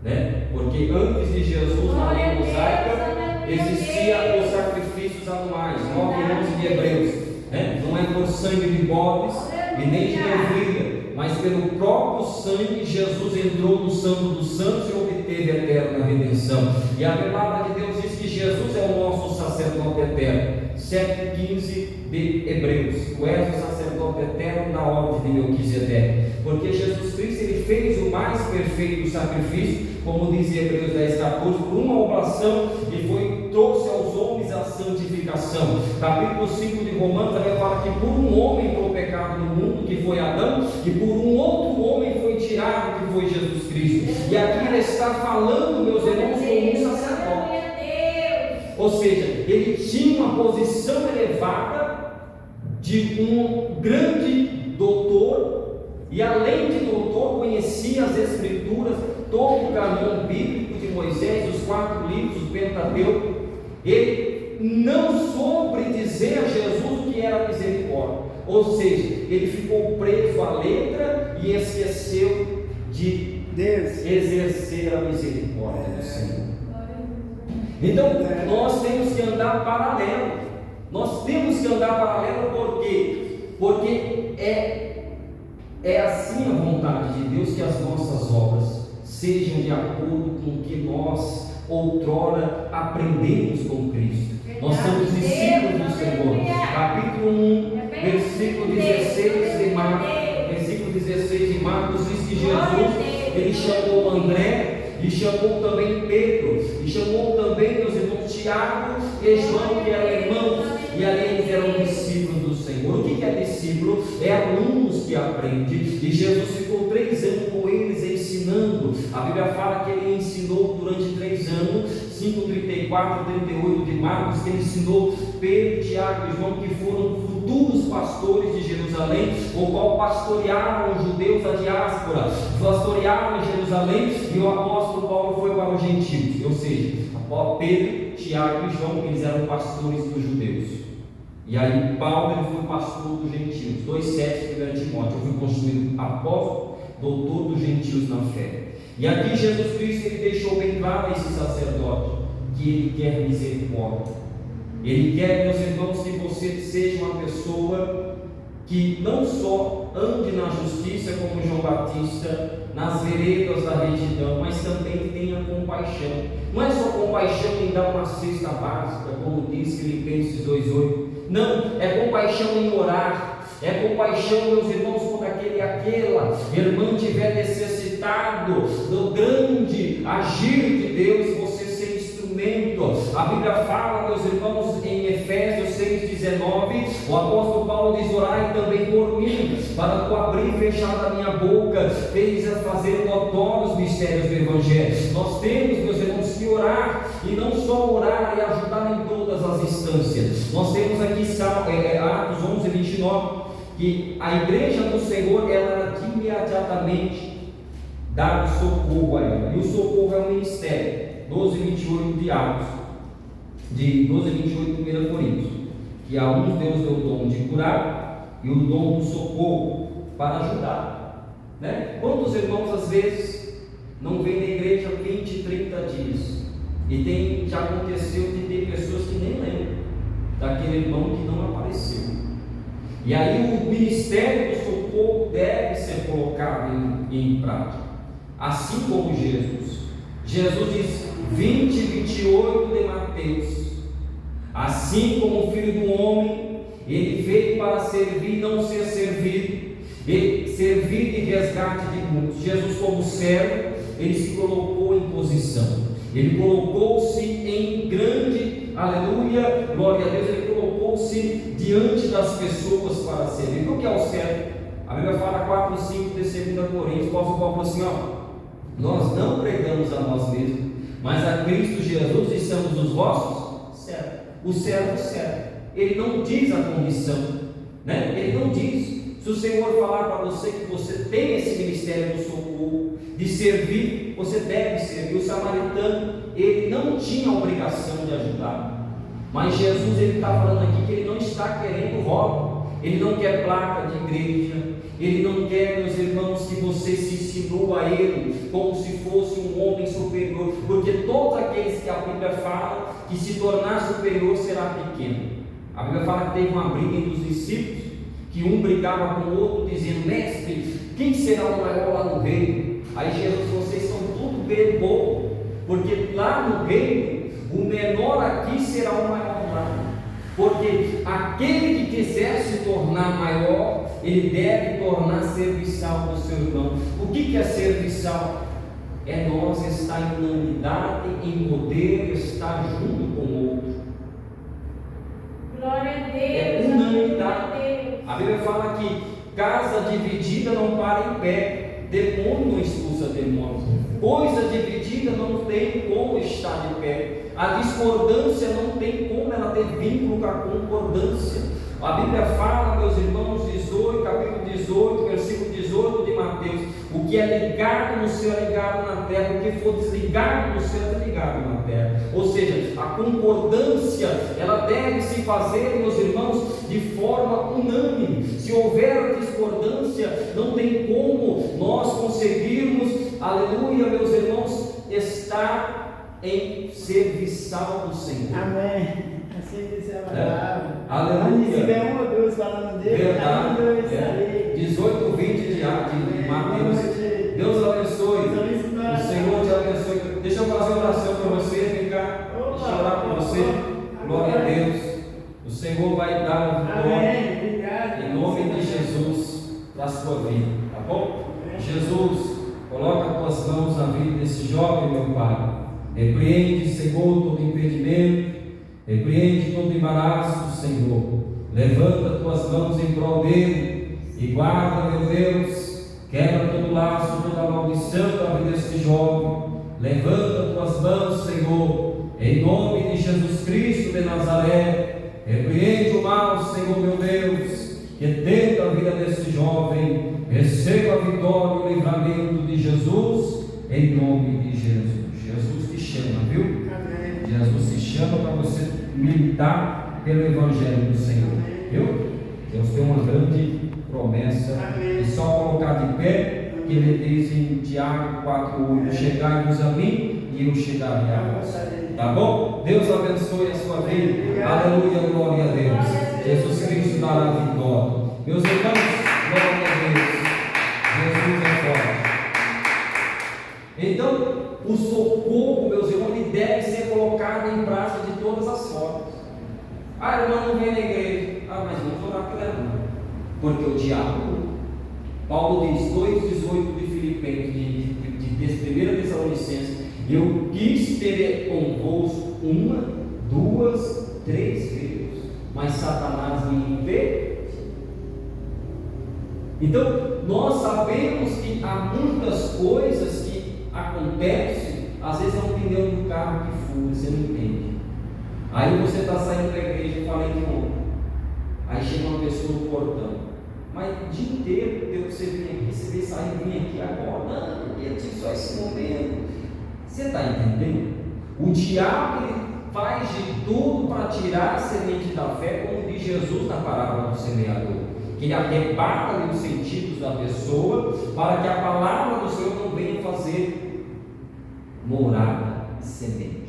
né? Porque antes de Jesus, na lei mosaica, existiam os sacrifícios anuais, 9:11 de Hebreus, né? Não é por sangue de bodes e nem de novilha, mas pelo próprio sangue Jesus entrou no Santo dos Santos e obteve a eterna redenção. E a palavra de Deus diz que Jesus é o nosso sacerdote eterno. 7:15 de Hebreus: tu és o sacerdote eterno na ordem de Melquisedeque. Porque Jesus Cristo, ele fez o mais perfeito sacrifício, como diz Hebreus 10:14, por uma oblação, e trouxe aos homens a santificação. Capítulo 5 de Romanos também fala que por um homem entrou o pecado no mundo, que foi Adão, e por um outro homem foi tirado, que foi Jesus Cristo. E aqui ele está falando, meus irmãos, como um sacerdote. Ou seja, ele tinha uma posição elevada de um grande doutor, e além de doutor, conhecia as Escrituras, todo o caminho bíblico de Moisés, os 4 livros do Pentateuco. Ele não soube dizer a Jesus o que era misericórdia, ou seja, ele ficou preso à letra e esqueceu de exercer a misericórdia do Senhor. Então, nós temos que andar paralelo. Nós temos que andar paralelo por quê? Porque é assim a vontade de Deus, que as nossas obras sejam de acordo com o que nós outrora aprendemos com Cristo. Nós somos discípulos do Senhor. Capítulo 1, versículo 16 de Marcos. Versículo 16 de Marcos diz que Jesus, ele chamou André, e chamou também Pedro, e chamou também, meus irmãos, Tiago e João, que eram irmãos, e ali eles eram discípulos do Senhor. O que é discípulo? É alunos que aprendem. E Jesus ficou 3 anos com eles ensinando. A Bíblia fala que ele ensinou durante 3 anos, 5:34, 38 de Marcos, que ele ensinou Pedro, Tiago e João, que foram futuros pastores de Jerusalém, o qual pastorearam os judeus da diáspora, pastorearam em Jerusalém, e o apóstolo Paulo foi para os gentios. Ou seja, Pedro, Tiago e João, eles eram pastores dos judeus. E aí Paulo, ele foi pastor dos gentios. 2:7 de Timóteo: eu fui construído apóstolo, doutor dos gentios na fé. E aqui Jesus Cristo, ele deixou bem claro a esse sacerdote que ele quer misericórdia. Ele quer, meus irmãos, que você seja uma pessoa que não só ande na justiça como João Batista, nas veredas da retidão, mas também tenha compaixão. Não é só compaixão em dar uma cesta básica, como diz Filipenses 2:8. Não, é compaixão em orar. É compaixão, meus irmãos, quando aquela irmã estiver necessitado do grande agir de Deus, você ser instrumento. A Bíblia fala, meus irmãos, em Efésios 6:19, o apóstolo Paulo diz: orai também por mim, para tu abrir e fechar a minha boca, fez a fazer notórios os mistérios do Evangelho. Nós temos, meus irmãos, que orar, e não só orar e ajudar em todas as instâncias. Nós temos aqui Atos 11:29, que a igreja do Senhor, ela imediatamente dá socorro a ela, e o socorro é um ministério. 12:28 de Atos, de 12:28 de 1 Coríntios, que a uns Deus deu o dom de curar e o dom do socorro para ajudar, né? Quantos irmãos às vezes não vêm na igreja 20, 30 dias, e já aconteceu de ter pessoas que nem lembram daquele irmão que não apareceu. E aí o ministério do socorro deve ser colocado em prática, assim como Jesus diz, 20:28 de Mateus: assim como o Filho do Homem, ele veio para servir e não ser servido, e servir de resgate de muitos. Jesus, como servo, ele se colocou em posição. Ele colocou-se em grande, aleluia, glória a Deus, ele colocou-se diante das pessoas para servir. O que é o servo? A Bíblia fala 4 e 5 de 2 Coríntios, o apóstolo Paulo fala assim, nós não pregamos a nós mesmos, mas a Cristo Jesus e somos os vossos servos. O servo serve, ele não diz a condição, né? Ele não diz. Se o Senhor falar para você que você tem esse ministério do socorro, de servir, você deve servir. O samaritano, ele não tinha a obrigação de ajudar, mas Jesus, ele está falando aqui que ele não está querendo roubo, ele não quer placa de igreja, ele não quer, meus irmãos, que você se ensinou a ele como se fosse um homem superior, porque todos aqueles que a Bíblia fala que se tornar superior será pequeno. A Bíblia fala que teve uma briga entre os discípulos, que um brigava com o outro, dizendo: mestre, quem será o maior lá no reino? Aí Jesus: vocês são tudo bem bom, porque lá no reino, o menor aqui será o maior lá. Porque aquele que quiser se tornar maior, ele deve tornar serviçal do seu irmão. O que é serviçal? É nós estar em unidade, em poder, estar junto com o outro. Glória a Deus. É unanimidade. A Bíblia fala que casa dividida não para em pé, demônio não expulsa demônio, coisa dividida não tem como estar de pé. A discordância não tem como ela ter vínculo com a concordância. A Bíblia fala, meus irmãos, capítulo 18, versículo 18 de Mateus: o que é ligado no céu é ligado na terra, o que for desligado no céu é ligado na terra. Ou seja, a concordância, ela deve se fazer, meus irmãos, de forma unânime. Se houver discordância, não tem como nós conseguirmos, aleluia, meus irmãos, estar em serviçal do Senhor. Amém. Assim diz a palavra. Aleluia. Se tiver um ou dois falando dele, Verdade. dois ali. 18, 20 de Mateus. Deus abençoe. O Senhor te abençoe. Deixa eu fazer oração para você. Vem cá. Deixa eu orar para você. Glória a Deus. O Senhor vai dar a vitória. Em nome de Jesus, para a sua vida. Tá bom? Jesus, coloca as tuas mãos na vida desse jovem, meu Pai. Repreende, Senhor, todo impedimento, repreende todo embaraço, Senhor. Levanta tuas mãos em prol dele e guarda, meu Deus, quebra todo laço, toda maldição da vida deste jovem. Levanta tuas mãos, Senhor, em nome de Jesus Cristo de Nazaré. Repreende o mal, Senhor, meu Deus, que tenta a vida deste jovem. Receba a vitória e o livramento de Jesus, em nome de Jesus. Jesus te chama, viu? Amém. Jesus te chama para você militar pelo Evangelho do Senhor, viu? Deus tem uma grande promessa. Amém. É só colocar de pé, que ele diz em Tiago 4:8: chegai-vos a mim e eu chegarei a vós. Tá bom? Deus abençoe a sua vida. Aleluia, glória a Deus. Jesus Cristo dará a vitória. Meus irmãos, glória a Deus. Jesus é forte. Então, o socorro, meus irmãos, ele deve ser colocado em prática de todas as formas. A irmã não vem na igreja. Mas vamos orar por ela. Porque o diabo, Paulo diz, 2,18 de Filipenses, de 1 Tessalonicenses: eu quis ter convosco 1, 2, 3 vezes, mas Satanás me impediu. Então, nós sabemos que há muitas coisas que acontecem. Às vezes é um pneu do carro que fura, você não entende. Aí você está saindo da igreja, eu falei de ontem. Aí chega uma pessoa no portão: mas o dia inteiro deu que você vir aqui, você veio sair e vir aqui agora. Não, eu tive só esse momento. Você está entendendo? O diabo, ele faz de tudo para tirar a semente da fé, como diz Jesus na parábola do semeador, que ele arrebata ali os sentidos da pessoa, para que a palavra do Senhor não venha fazer morada e semente.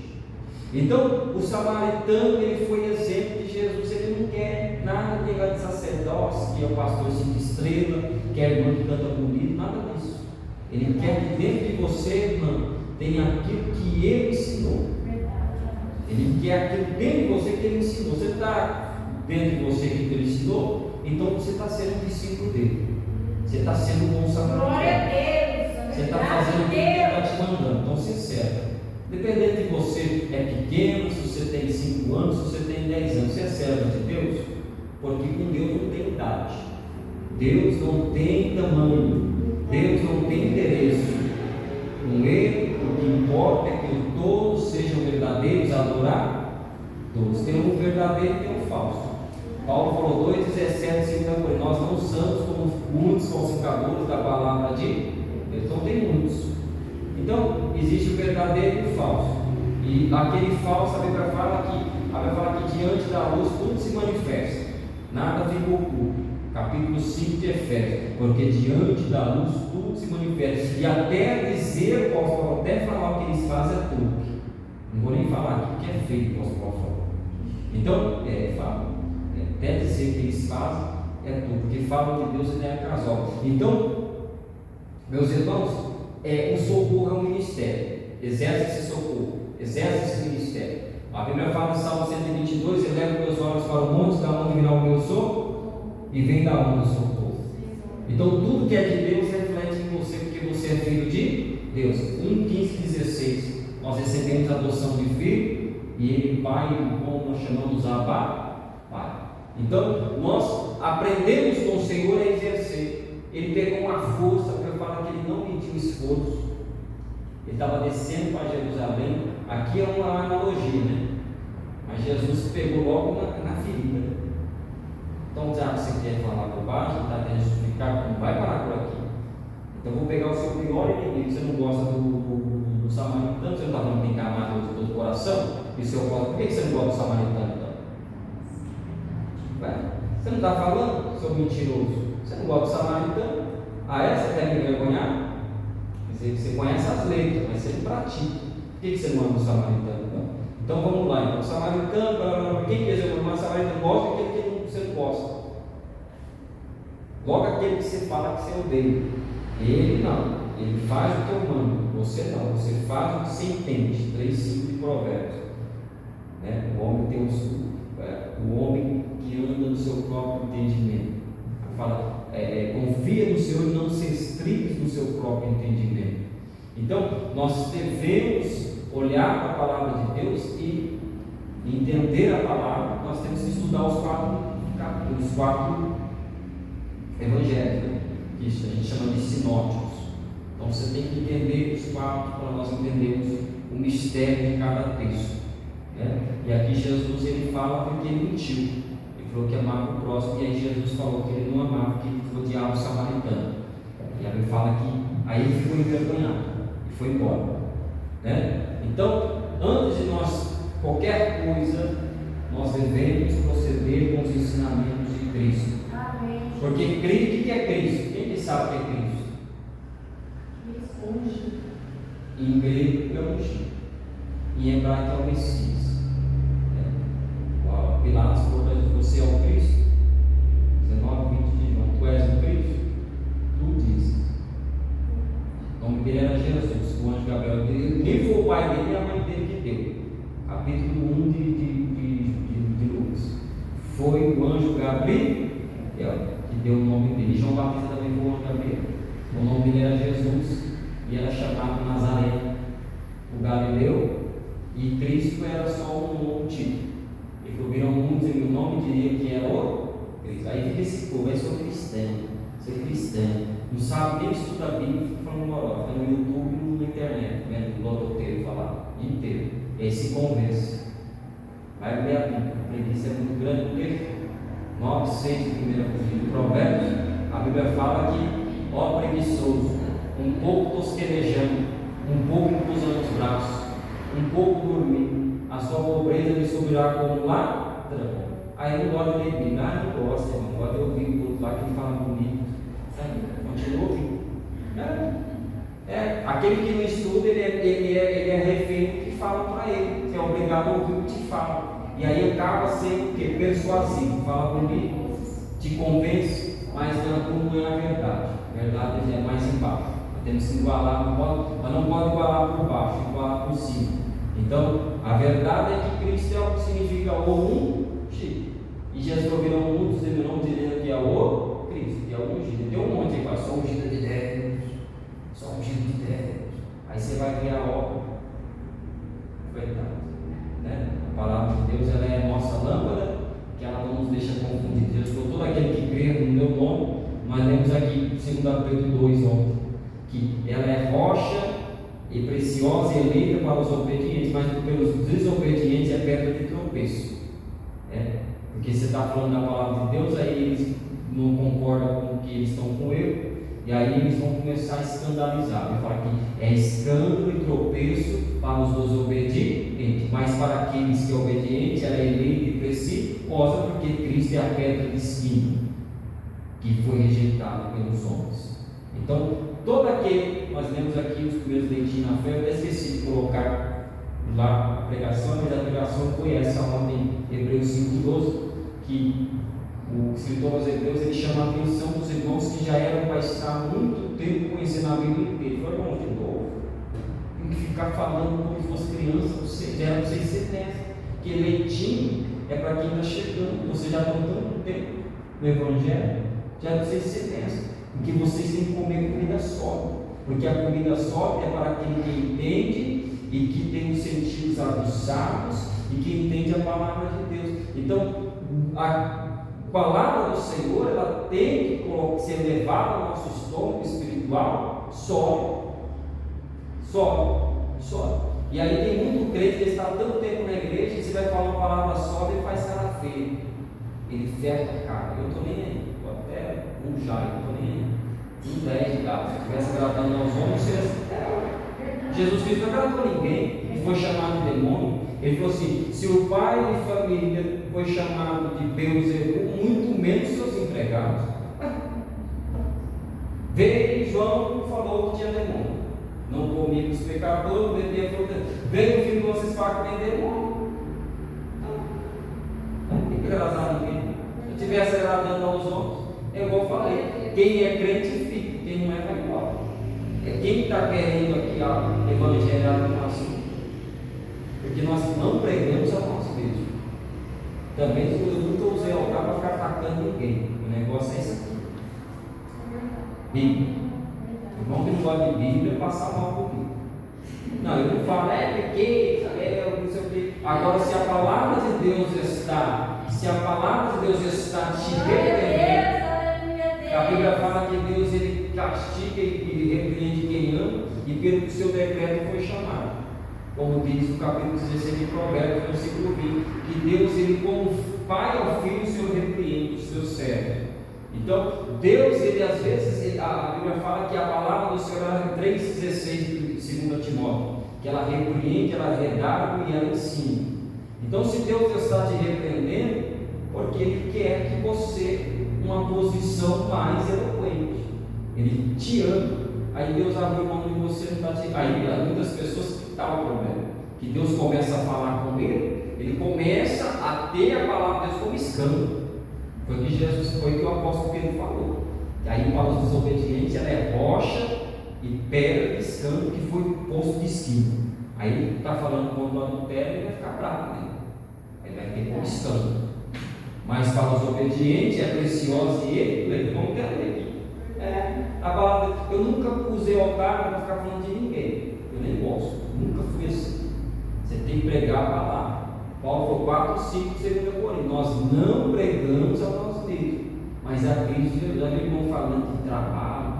Então, o samaritano, ele foi exemplo de Jesus. Ele não quer nada de negócio de sacerdócio, que é o pastor 5 estrelas, que é a irmã que canta bonito, nada disso. Ele quer que dentro de você, irmão, tenha aquilo que ele ensinou. Ele quer aquilo dentro de você que ele ensinou. Você está dentro de você que ele ensinou, então você está sendo um discípulo dele. Você está sendo um bom samaritano. Glória a Deus. Você está fazendo o que ele está te mandando. Então, sincero. Dependendo de você é pequeno, se você tem 5 anos, se você tem 10 anos, você é servo de Deus, porque com Deus não tem idade, Deus não tem tamanho, Deus não tem endereço. Com Ele, o que importa é que todos sejam verdadeiros, adorar todos. Tem um verdadeiro e tem um falso. Paulo falou 2,17, nós não somos como muitos falsificadores da palavra de Deus. Então tem muitos. Então existe o verdadeiro e o falso. E aquele falso, a Bíblia fala que diante da luz tudo se manifesta, nada fica oculto. Capítulo 5 de Efésios, porque diante da luz tudo se manifesta. E até dizer, o apóstolo, até falar o que eles fazem é truque. Não vou nem falar aqui o que é feito, o apóstolo falou. Então, fala. Até dizer o que eles fazem é truque, porque falam que Deus não é casual. Então, meus irmãos, o socorro é um ministério. Exerce esse socorro, exerce esse ministério. A Bíblia fala em Salmo 122: eleva meus olhos para o monte, da onde virá o meu socorro? E vem da onde o socorro. Então tudo que é de Deus reflete em você, porque você é filho de Deus. 1,15,16 nós recebemos a adoção de filho, e Ele Pai, como nós chamamos Abba, Pai. Então nós aprendemos com o Senhor a exercer. Ele pegou uma força, porque eu falo que Ele não mediu esforço. Ele estava descendo para Jerusalém. Aqui é uma analogia, né? Mas Jesus pegou logo na ferida. Então, já que você quer falar bobagem, está querendo justificar, não vai parar por aqui. Então, vou pegar o seu pior inimigo. Você não gosta do samaritano, você não está falando que tem que amar Deus de todo o coração? E se eu gosto, por que você não gosta do samaritano então? Você não está falando, seu mentiroso? Você não gosta do samaritano? Você quer me envergonhar? Quer dizer que você conhece as letras, mas você não pratica. Por que você não ama o samaritano então? Então vamos lá, então, o samaritano, quem quer dizer o samaritano gosta e aquele que você não gosta. Logo aquele que você fala que você odeia. Ele não, ele faz o que eu mando, você não, você faz o que você entende. 3,5 de Provérbios. O homem tem o homem que anda no seu próprio entendimento. Fala, confia no Senhor e não se estribe no seu próprio entendimento. Então, nós devemos olhar para a palavra de Deus e entender a palavra. Nós temos que estudar os 4 evangelhos, né? Que a gente chama de sinóticos. Então você tem que entender os 4 para nós entendermos o mistério de cada texto, né? E aqui Jesus ele fala porque ele mentiu. Ele falou que amava o próximo, e aí Jesus falou que ele não amava, que ele odiava o samaritano. E aí ele fala que aí ele ficou envergonhado e foi embora, né? Então, antes de nós qualquer coisa, nós devemos proceder com os ensinamentos de Cristo. Amém. Porque o que é Cristo? Quem que sabe o que é Cristo? Ungido. Em grego é ungido, em hebraico é o Messias. Pilatos falou: você é o Cristo? 19, 20 de João. Tu és o Cristo? Tu dizes. O nome dele era Jesus, o anjo Gabriel. Nem foi o pai dele e a mãe dele que deu. Capítulo 1 de Lucas. Foi o anjo Gabriel que deu o nome dele. João Batista também foi o anjo Gabriel. O nome dele era Jesus e era chamado Nazareno, o Galileu, e Cristo era só um título. E viram muitos em meu nome diriam que era o Cristo. Aí fica esse povo: eu sou cristão, ser cristão, não sabe nem estudar a Bíblia, fica falando moral, fica no YouTube e na internet, vendo o lodoteiro falar inteiro. E aí se convence. Vai ler a Bíblia, a preguiça é muito grande, porque 9,6 de Provérbios, a Bíblia fala que, ó preguiçoso, um pouco tosquelejando, um pouco cruzando os braços, um pouco dormindo, a sua pobreza lhe subirá como ladrão. Aí não gosta de ler Bíblia, não gosta, irmão, não gosta de ouvir o outro lá que fala bonito, sabe? Continua ouvindo. Aquele que não estuda, ele é refém do que fala para ele, você é obrigado a ouvir o que te fala. E aí acaba sendo o quê? Persuasivo, fala bonito, te convence, mas não é a verdade. A verdade é mais embaixo. Nós temos que igualar, mas não pode igualar por baixo, igualar por cima. Então, a verdade é que Cristo é o que significa o ungido. E Jesus ouviram muitos em meu nome dizendo que é o Cristo, que é o ungido. Tem um monte que fala: sou ungido de Deus, sou ungido de Deus. Aí você vai ver a obra. de Deus, ela é a nossa lâmpada, que ela não nos deixa confundir. Deus falou, todo aquele que crê no meu nome, nós lemos aqui 2 Pedro 2 ontem, que ela é rocha e preciosa e eleita para os obedientes, mas pelos desobedientes é pedra de tropeço. Porque você está falando da palavra de Deus, aí eles não concordam com o que eles estão com eu, e aí eles vão começar a escandalizar. Vai falar que é escândalo e tropeço para os desobedientes, mas para aqueles que é obediente, ela é eleita e preciosa, porque Cristo é a pedra de esquina que foi rejeitado pelos homens. Então, todo aquele, nós lemos aqui os primeiros leitinhos na fé, eu até esqueci de colocar lá a pregação, mas a pregação foi essa lá em Hebreus 5:12, que o escritor aos Hebreus, ele chama a atenção dos irmãos que já eram para estar há muito tempo conhecendo a Bíblia inteira. Ele falou, irmão, de novo, tem que ficar falando como se fosse criança, você já era para vocês ser nessa, que leitinho é para quem está chegando, vocês já estão tanto tempo no Evangelho, já era para vocês ser nessa, porque vocês têm que comer comida sólida, porque a comida sólida é para aquele que entende e que tem os sentidos aguçados e que entende a palavra de Deus. Então, a palavra do Senhor, ela tem que ser levada ao nosso estômago espiritual sólido. E aí tem muito crente que está tanto tempo na igreja, e você vai falar uma palavra sólida e faz cara feia. Ele fecha a cara. Eu não estou nem aí. Estou até já, eu não estou nem aí. 10 de gado. Se estivesse agradando aos homens, Jesus Cristo não agradou ninguém. Ele foi chamado de demônio. Ele falou assim: se o pai de família foi chamado de Beelzebul, muito menos seus empregados. Veio João, falou que tinha demônio. Não comia com os pecadores, não bebia fruta. Veio o filho de vocês falar que tem demônio. Não tem que agradar ninguém. Se eu estivesse agradando aos homens, eu vou falei: quem é crente fica, quem não é vai embora. É quem está querendo aqui a evangelhar no assunto. Porque nós não pregamos a nós mesmos. Também eu nunca usei altar para ficar atacando ninguém. O negócio é isso aqui. Bíblia. O irmão que não gosta de Bíblia passa mal comigo. Não, eu não falo, pequei, não sei o quê. Agora, se a palavra de Deus está te repreendendo, a Bíblia fala que Deus ele castiga e repreende quem ama, e pelo seu decreto foi chamado. Como diz no capítulo 16 de Provérbios, no versículo 20, que Deus, ele como pai ao filho, o Senhor repreende o seu servo. Então, Deus, ele às vezes, a Bíblia fala que a palavra do Senhor é 3,16 de 2 Timóteo, que ela repreende, ela redargue e ela ensina. Então, se Deus está te repreendendo, porque Ele quer que você uma posição mais eloquente, Ele te ama. Aí Deus abre mão de você, não está te... Aí muitas pessoas que está o problema, que Deus começa a falar com ele começa a ter a palavra de Deus como escândalo. Foi o que Jesus, foi o que o apóstolo Pedro falou. E aí para os desobedientes ela é rocha e pedra de escândalo que foi posto de esquina. Aí ele está falando contra o adultério, ele vai ficar bravo, né? Aí vai ter como escândalo. Mas para os obedientes é preciosa e ele, vamos entender. A palavra, eu nunca usei altar para ficar falando de ninguém. Eu nem gosto, nunca fui assim. Você tem que pregar a palavra. Paulo falou 4:5 de 2 Coríntios. Nós não pregamos a nós mesmos, mas a Cristo. Já vi irmão falando de trabalho,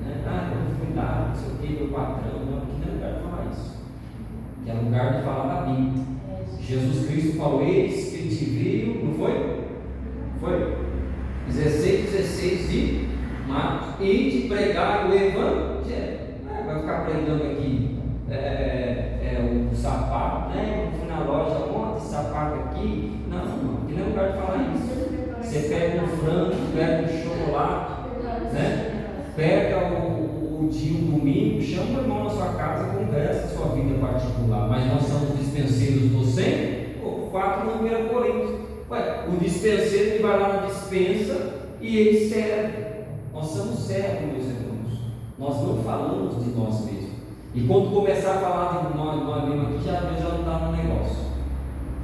né? Eu fui lá, não sei o que, meu patrão. Não, aqui não é lugar de falar isso. Que é lugar de falar da Bíblia. Jesus Cristo falou: eis que te viu, não foi? Foi 16 de Marcos, e de pregar o Evangelho. Vai ficar pregando aqui o sapato, né? Eu fui na loja ontem, sapato aqui. Não, aqui não é lugar de falar isso. Você pega um frango, pega um chocolate, né? Pega o dia, o domingo, chama o irmão na sua casa, conversa sua vida particular. Mas nós somos dispenseiros do 100, 4 no 1 Coríntios. O dispenseiro ele vai lá na dispensa e ele serve. Nós somos servos, meus irmãos. Nós não falamos de nós mesmos. E quando começar a falar de nós mesmos aqui, Deus já não está no negócio.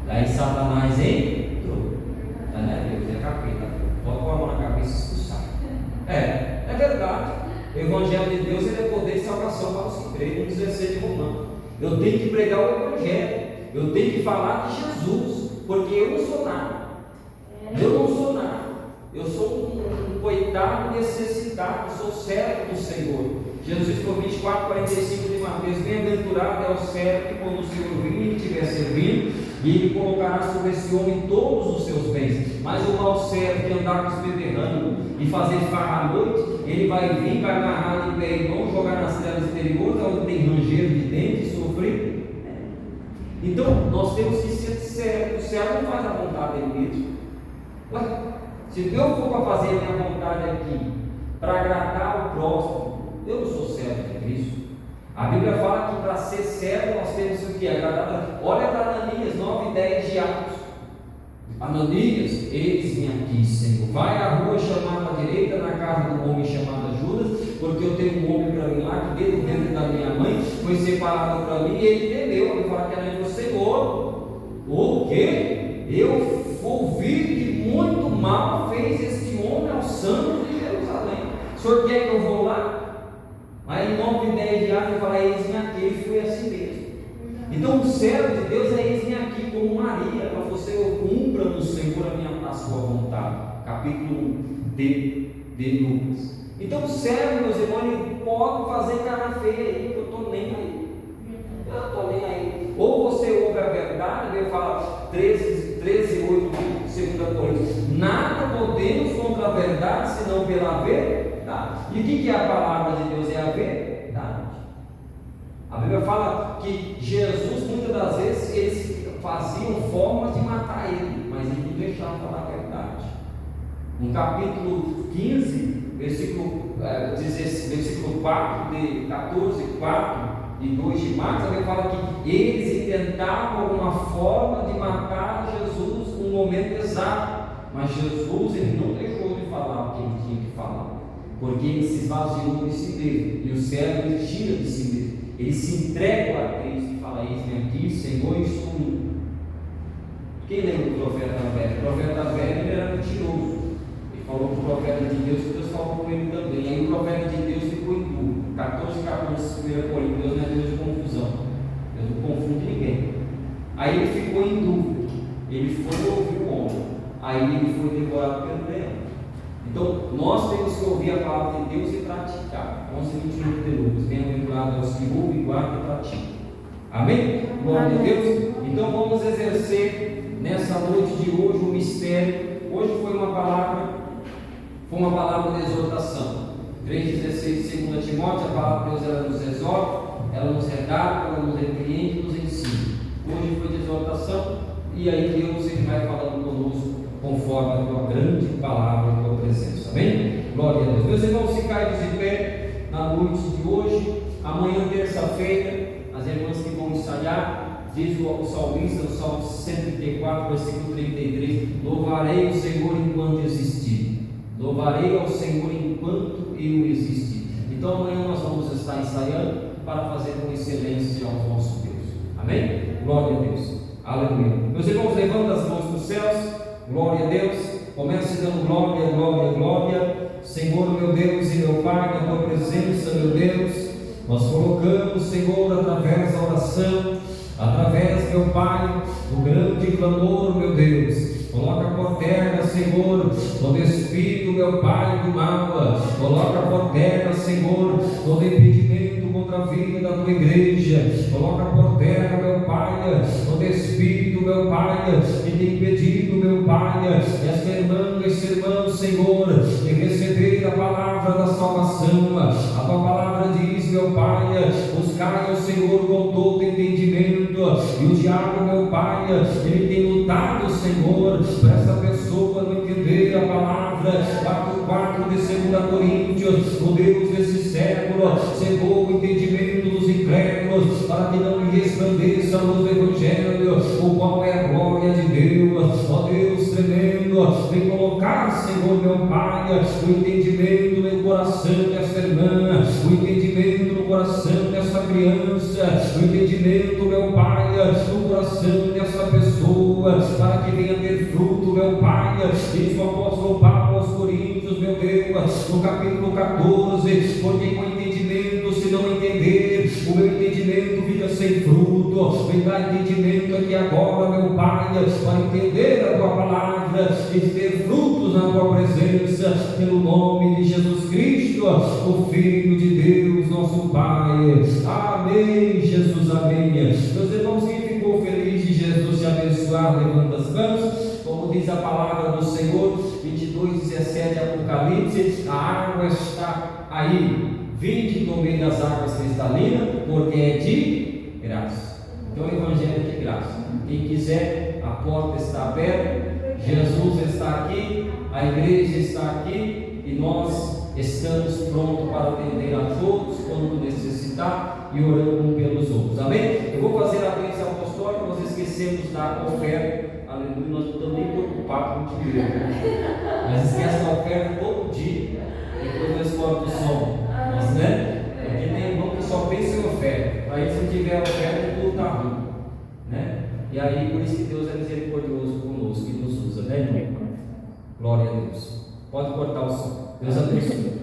Daí Satanás entrou. Deus é capeta. Bota com a mão na cabeça e expulsar. É verdade. O Evangelho de Deus ele é poder e salvação para os que creem. No 16 de Romanos. Eu tenho que pregar o Evangelho. Eu tenho que falar de Jesus. porque eu não sou nada. Eu não sou nada. Eu sou um coitado necessitado, sou servo do Senhor. Jesus falou 24:45 de Mateus: bem-aventurado é o servo que quando o Senhor vir e estiver servindo, e ele colocará sobre esse homem todos os seus bens. Mas o mau servo que andar com espeterrando e fazer farra à noite, ele vai vir, vai amarrar de pé e mão, jogar nas trevas perigosas, onde tem rangeiro de dentes e sofrer. Então nós temos que ser servos. O servo não faz a vontade dele mesmo. Ué, se eu for para fazer a minha vontade aqui, para agradar o próximo, eu não sou servo de Cristo. A Bíblia fala que para ser servo nós temos o que? Agradar. Olha para Ananias 9:10 de Atos. Ananias, eis-me aqui, Senhor. Vai à rua chamada à direita, na casa do homem chamado Judas, porque eu tenho um homem para mim lá, que desde o ventre da minha mãe foi separado para mim, e ele temeu. Ele fala que era do Senhor. O quê? Eu ouvi que muito mal fez este homem aos santos de Jerusalém. O senhor quer que eu vou lá? Mas em 9:10 de Atos ele fala: eis-me aqui. Ele foi assim mesmo. Então o servo de Deus é eis-me aqui, como Maria, para você cumpra no Senhor a sua vontade. Capítulo 1 de Lucas. Então o servo, meus irmãos, ele pode fazer cara feia aí, eu estou nem aí. Eu estou nem aí. Ou você ouve a verdade, ele fala 13:8 de 2 Coríntios: nada podemos contra a verdade, senão pela verdade. E o que é a palavra de Deus? É a verdade. A Bíblia fala que Jesus, muitas das vezes, eles faziam formas de matar ele, mas ele não deixava falar a verdade. No capítulo 15, versículo 4 de 14:4 e 2 de Marcos, a Bíblia fala que eles intentavam uma forma de matar Jesus no momento exato, mas Jesus ele não deixou de falar o que ele tinha que falar, porque ele se esvaziou de si mesmo, e o servo ele tira de si mesmo, ele se entrega a Cristo e fala: eis-me aqui, Senhor, eu estou indo. Quem lembra do profeta velho? O profeta velho ele era mentiroso. Ele falou para o profeta de Deus que Deus falou com ele também. Aí o profeta de Deus ficou em dúvida. 14:14, 1 Coríntios: Deus não é Deus de confusão. Deus não confunde ninguém. Aí ele ficou em dúvida. Ele foi ouvir o homem. Aí ele foi devorado pelo leão. Então nós temos que ouvir a palavra de Deus e praticar. 11:21 de Lucas: bem-aventurado é os que ouvem, guardam e praticam. Amém? Glória a Deus. Então vamos exercer nessa noite de hoje o mistério. Hoje foi uma palavra de exortação. 3:16 de 2 Timóteo, a palavra de Deus ela nos exorta, ela nos redata, ela nos repreende, nos ensina. Hoje foi de exortação, e aí Deus ele vai falando conosco conforme a tua grande palavra e a tua presença. Amém? Glória a Deus. Meus irmãos, ficai de pé na noite de hoje. Amanhã, terça-feira, as irmãs que vão ensaiar, diz o salmista no Salmo 134, versículo 33: louvarei o Senhor enquanto existir. Louvarei ao Senhor enquanto eu existir. Então amanhã nós vamos estar ensaiando para fazer com excelência ao nosso Deus. Amém? Glória a Deus. Aleluia. Meus irmãos, levando as mãos para os céus. Glória a Deus. Comece dando glória, glória, glória. Senhor, meu Deus e meu Pai, na tua presença, meu Deus, nós colocamos, Senhor, através da oração, através, meu Pai, do grande clamor, meu Deus. Coloca por terra, Senhor, todo espírito, meu Pai, do mal. Coloca por terra, Senhor, todo impedimento contra a vida da tua igreja. Coloca por terra, meu Pai, todo espírito, meu Pai, que tem impedido, meu Pai, esta irmã, esse irmão, Senhor, de receber a palavra da salvação. A tua palavra diz, meu Pai: buscai ao Senhor com todo entendimento. E o diabo, meu Pai, ele tem lutado, Senhor, para essa pessoa não entender a palavra. 4:4 de 2 Coríntios: o Deus desse século cegou o entendimento dos incrédulos, para que não lhe resplandeça a luz do Evangelho, o qual é a glória de Deus. Ó Deus tremendo, vem colocar, Senhor, meu Pai, o entendimento no coração dessa irmã, o entendimento no coração dessa criança, o entendimento, meu Pai, no coração dessa pessoa, para que venha ter fruto, meu Pai. Diz o apóstolo Paulo aos Coríntios, meu Deus, no capítulo 14: porque com entendimento, se não entender, o meu entendimento fica sem fruto, me dá entendimento aqui agora, meu Pai, para entender a Tua palavra e ter frutos na Tua presença, pelo nome de Jesus Cristo, o Filho de Deus, nosso Pai. Amém, Jesus, amém. Meus irmãos, quem ficou feliz de Jesus te abençoar, levanta as mãos. Como diz a palavra do Senhor, 22:17 Apocalipse, a água está aí, vinde no meio das águas cristalinas, porque é de graça. Então o Evangelho é de graça. Quem quiser, a porta está aberta, Jesus está aqui, a igreja está aqui e nós estamos prontos para atender a todos quando necessitar e orando uns pelos outros. Amém? Eu vou fazer a bênção apostólica, nós esquecemos da oferta. Aleluia, nós não estamos nem preocupados com o dinheiro, mas esquece da oferta todo dia, depois nós cortamos o som, mas, né? Porque tem irmão que só pensa em oferta, aí se tiver oferta, tudo está ruim, né? E aí, por isso que Deus é misericordioso conosco e nos usa, né, irmão? Glória a Deus. Pode cortar o som. Deus abençoe.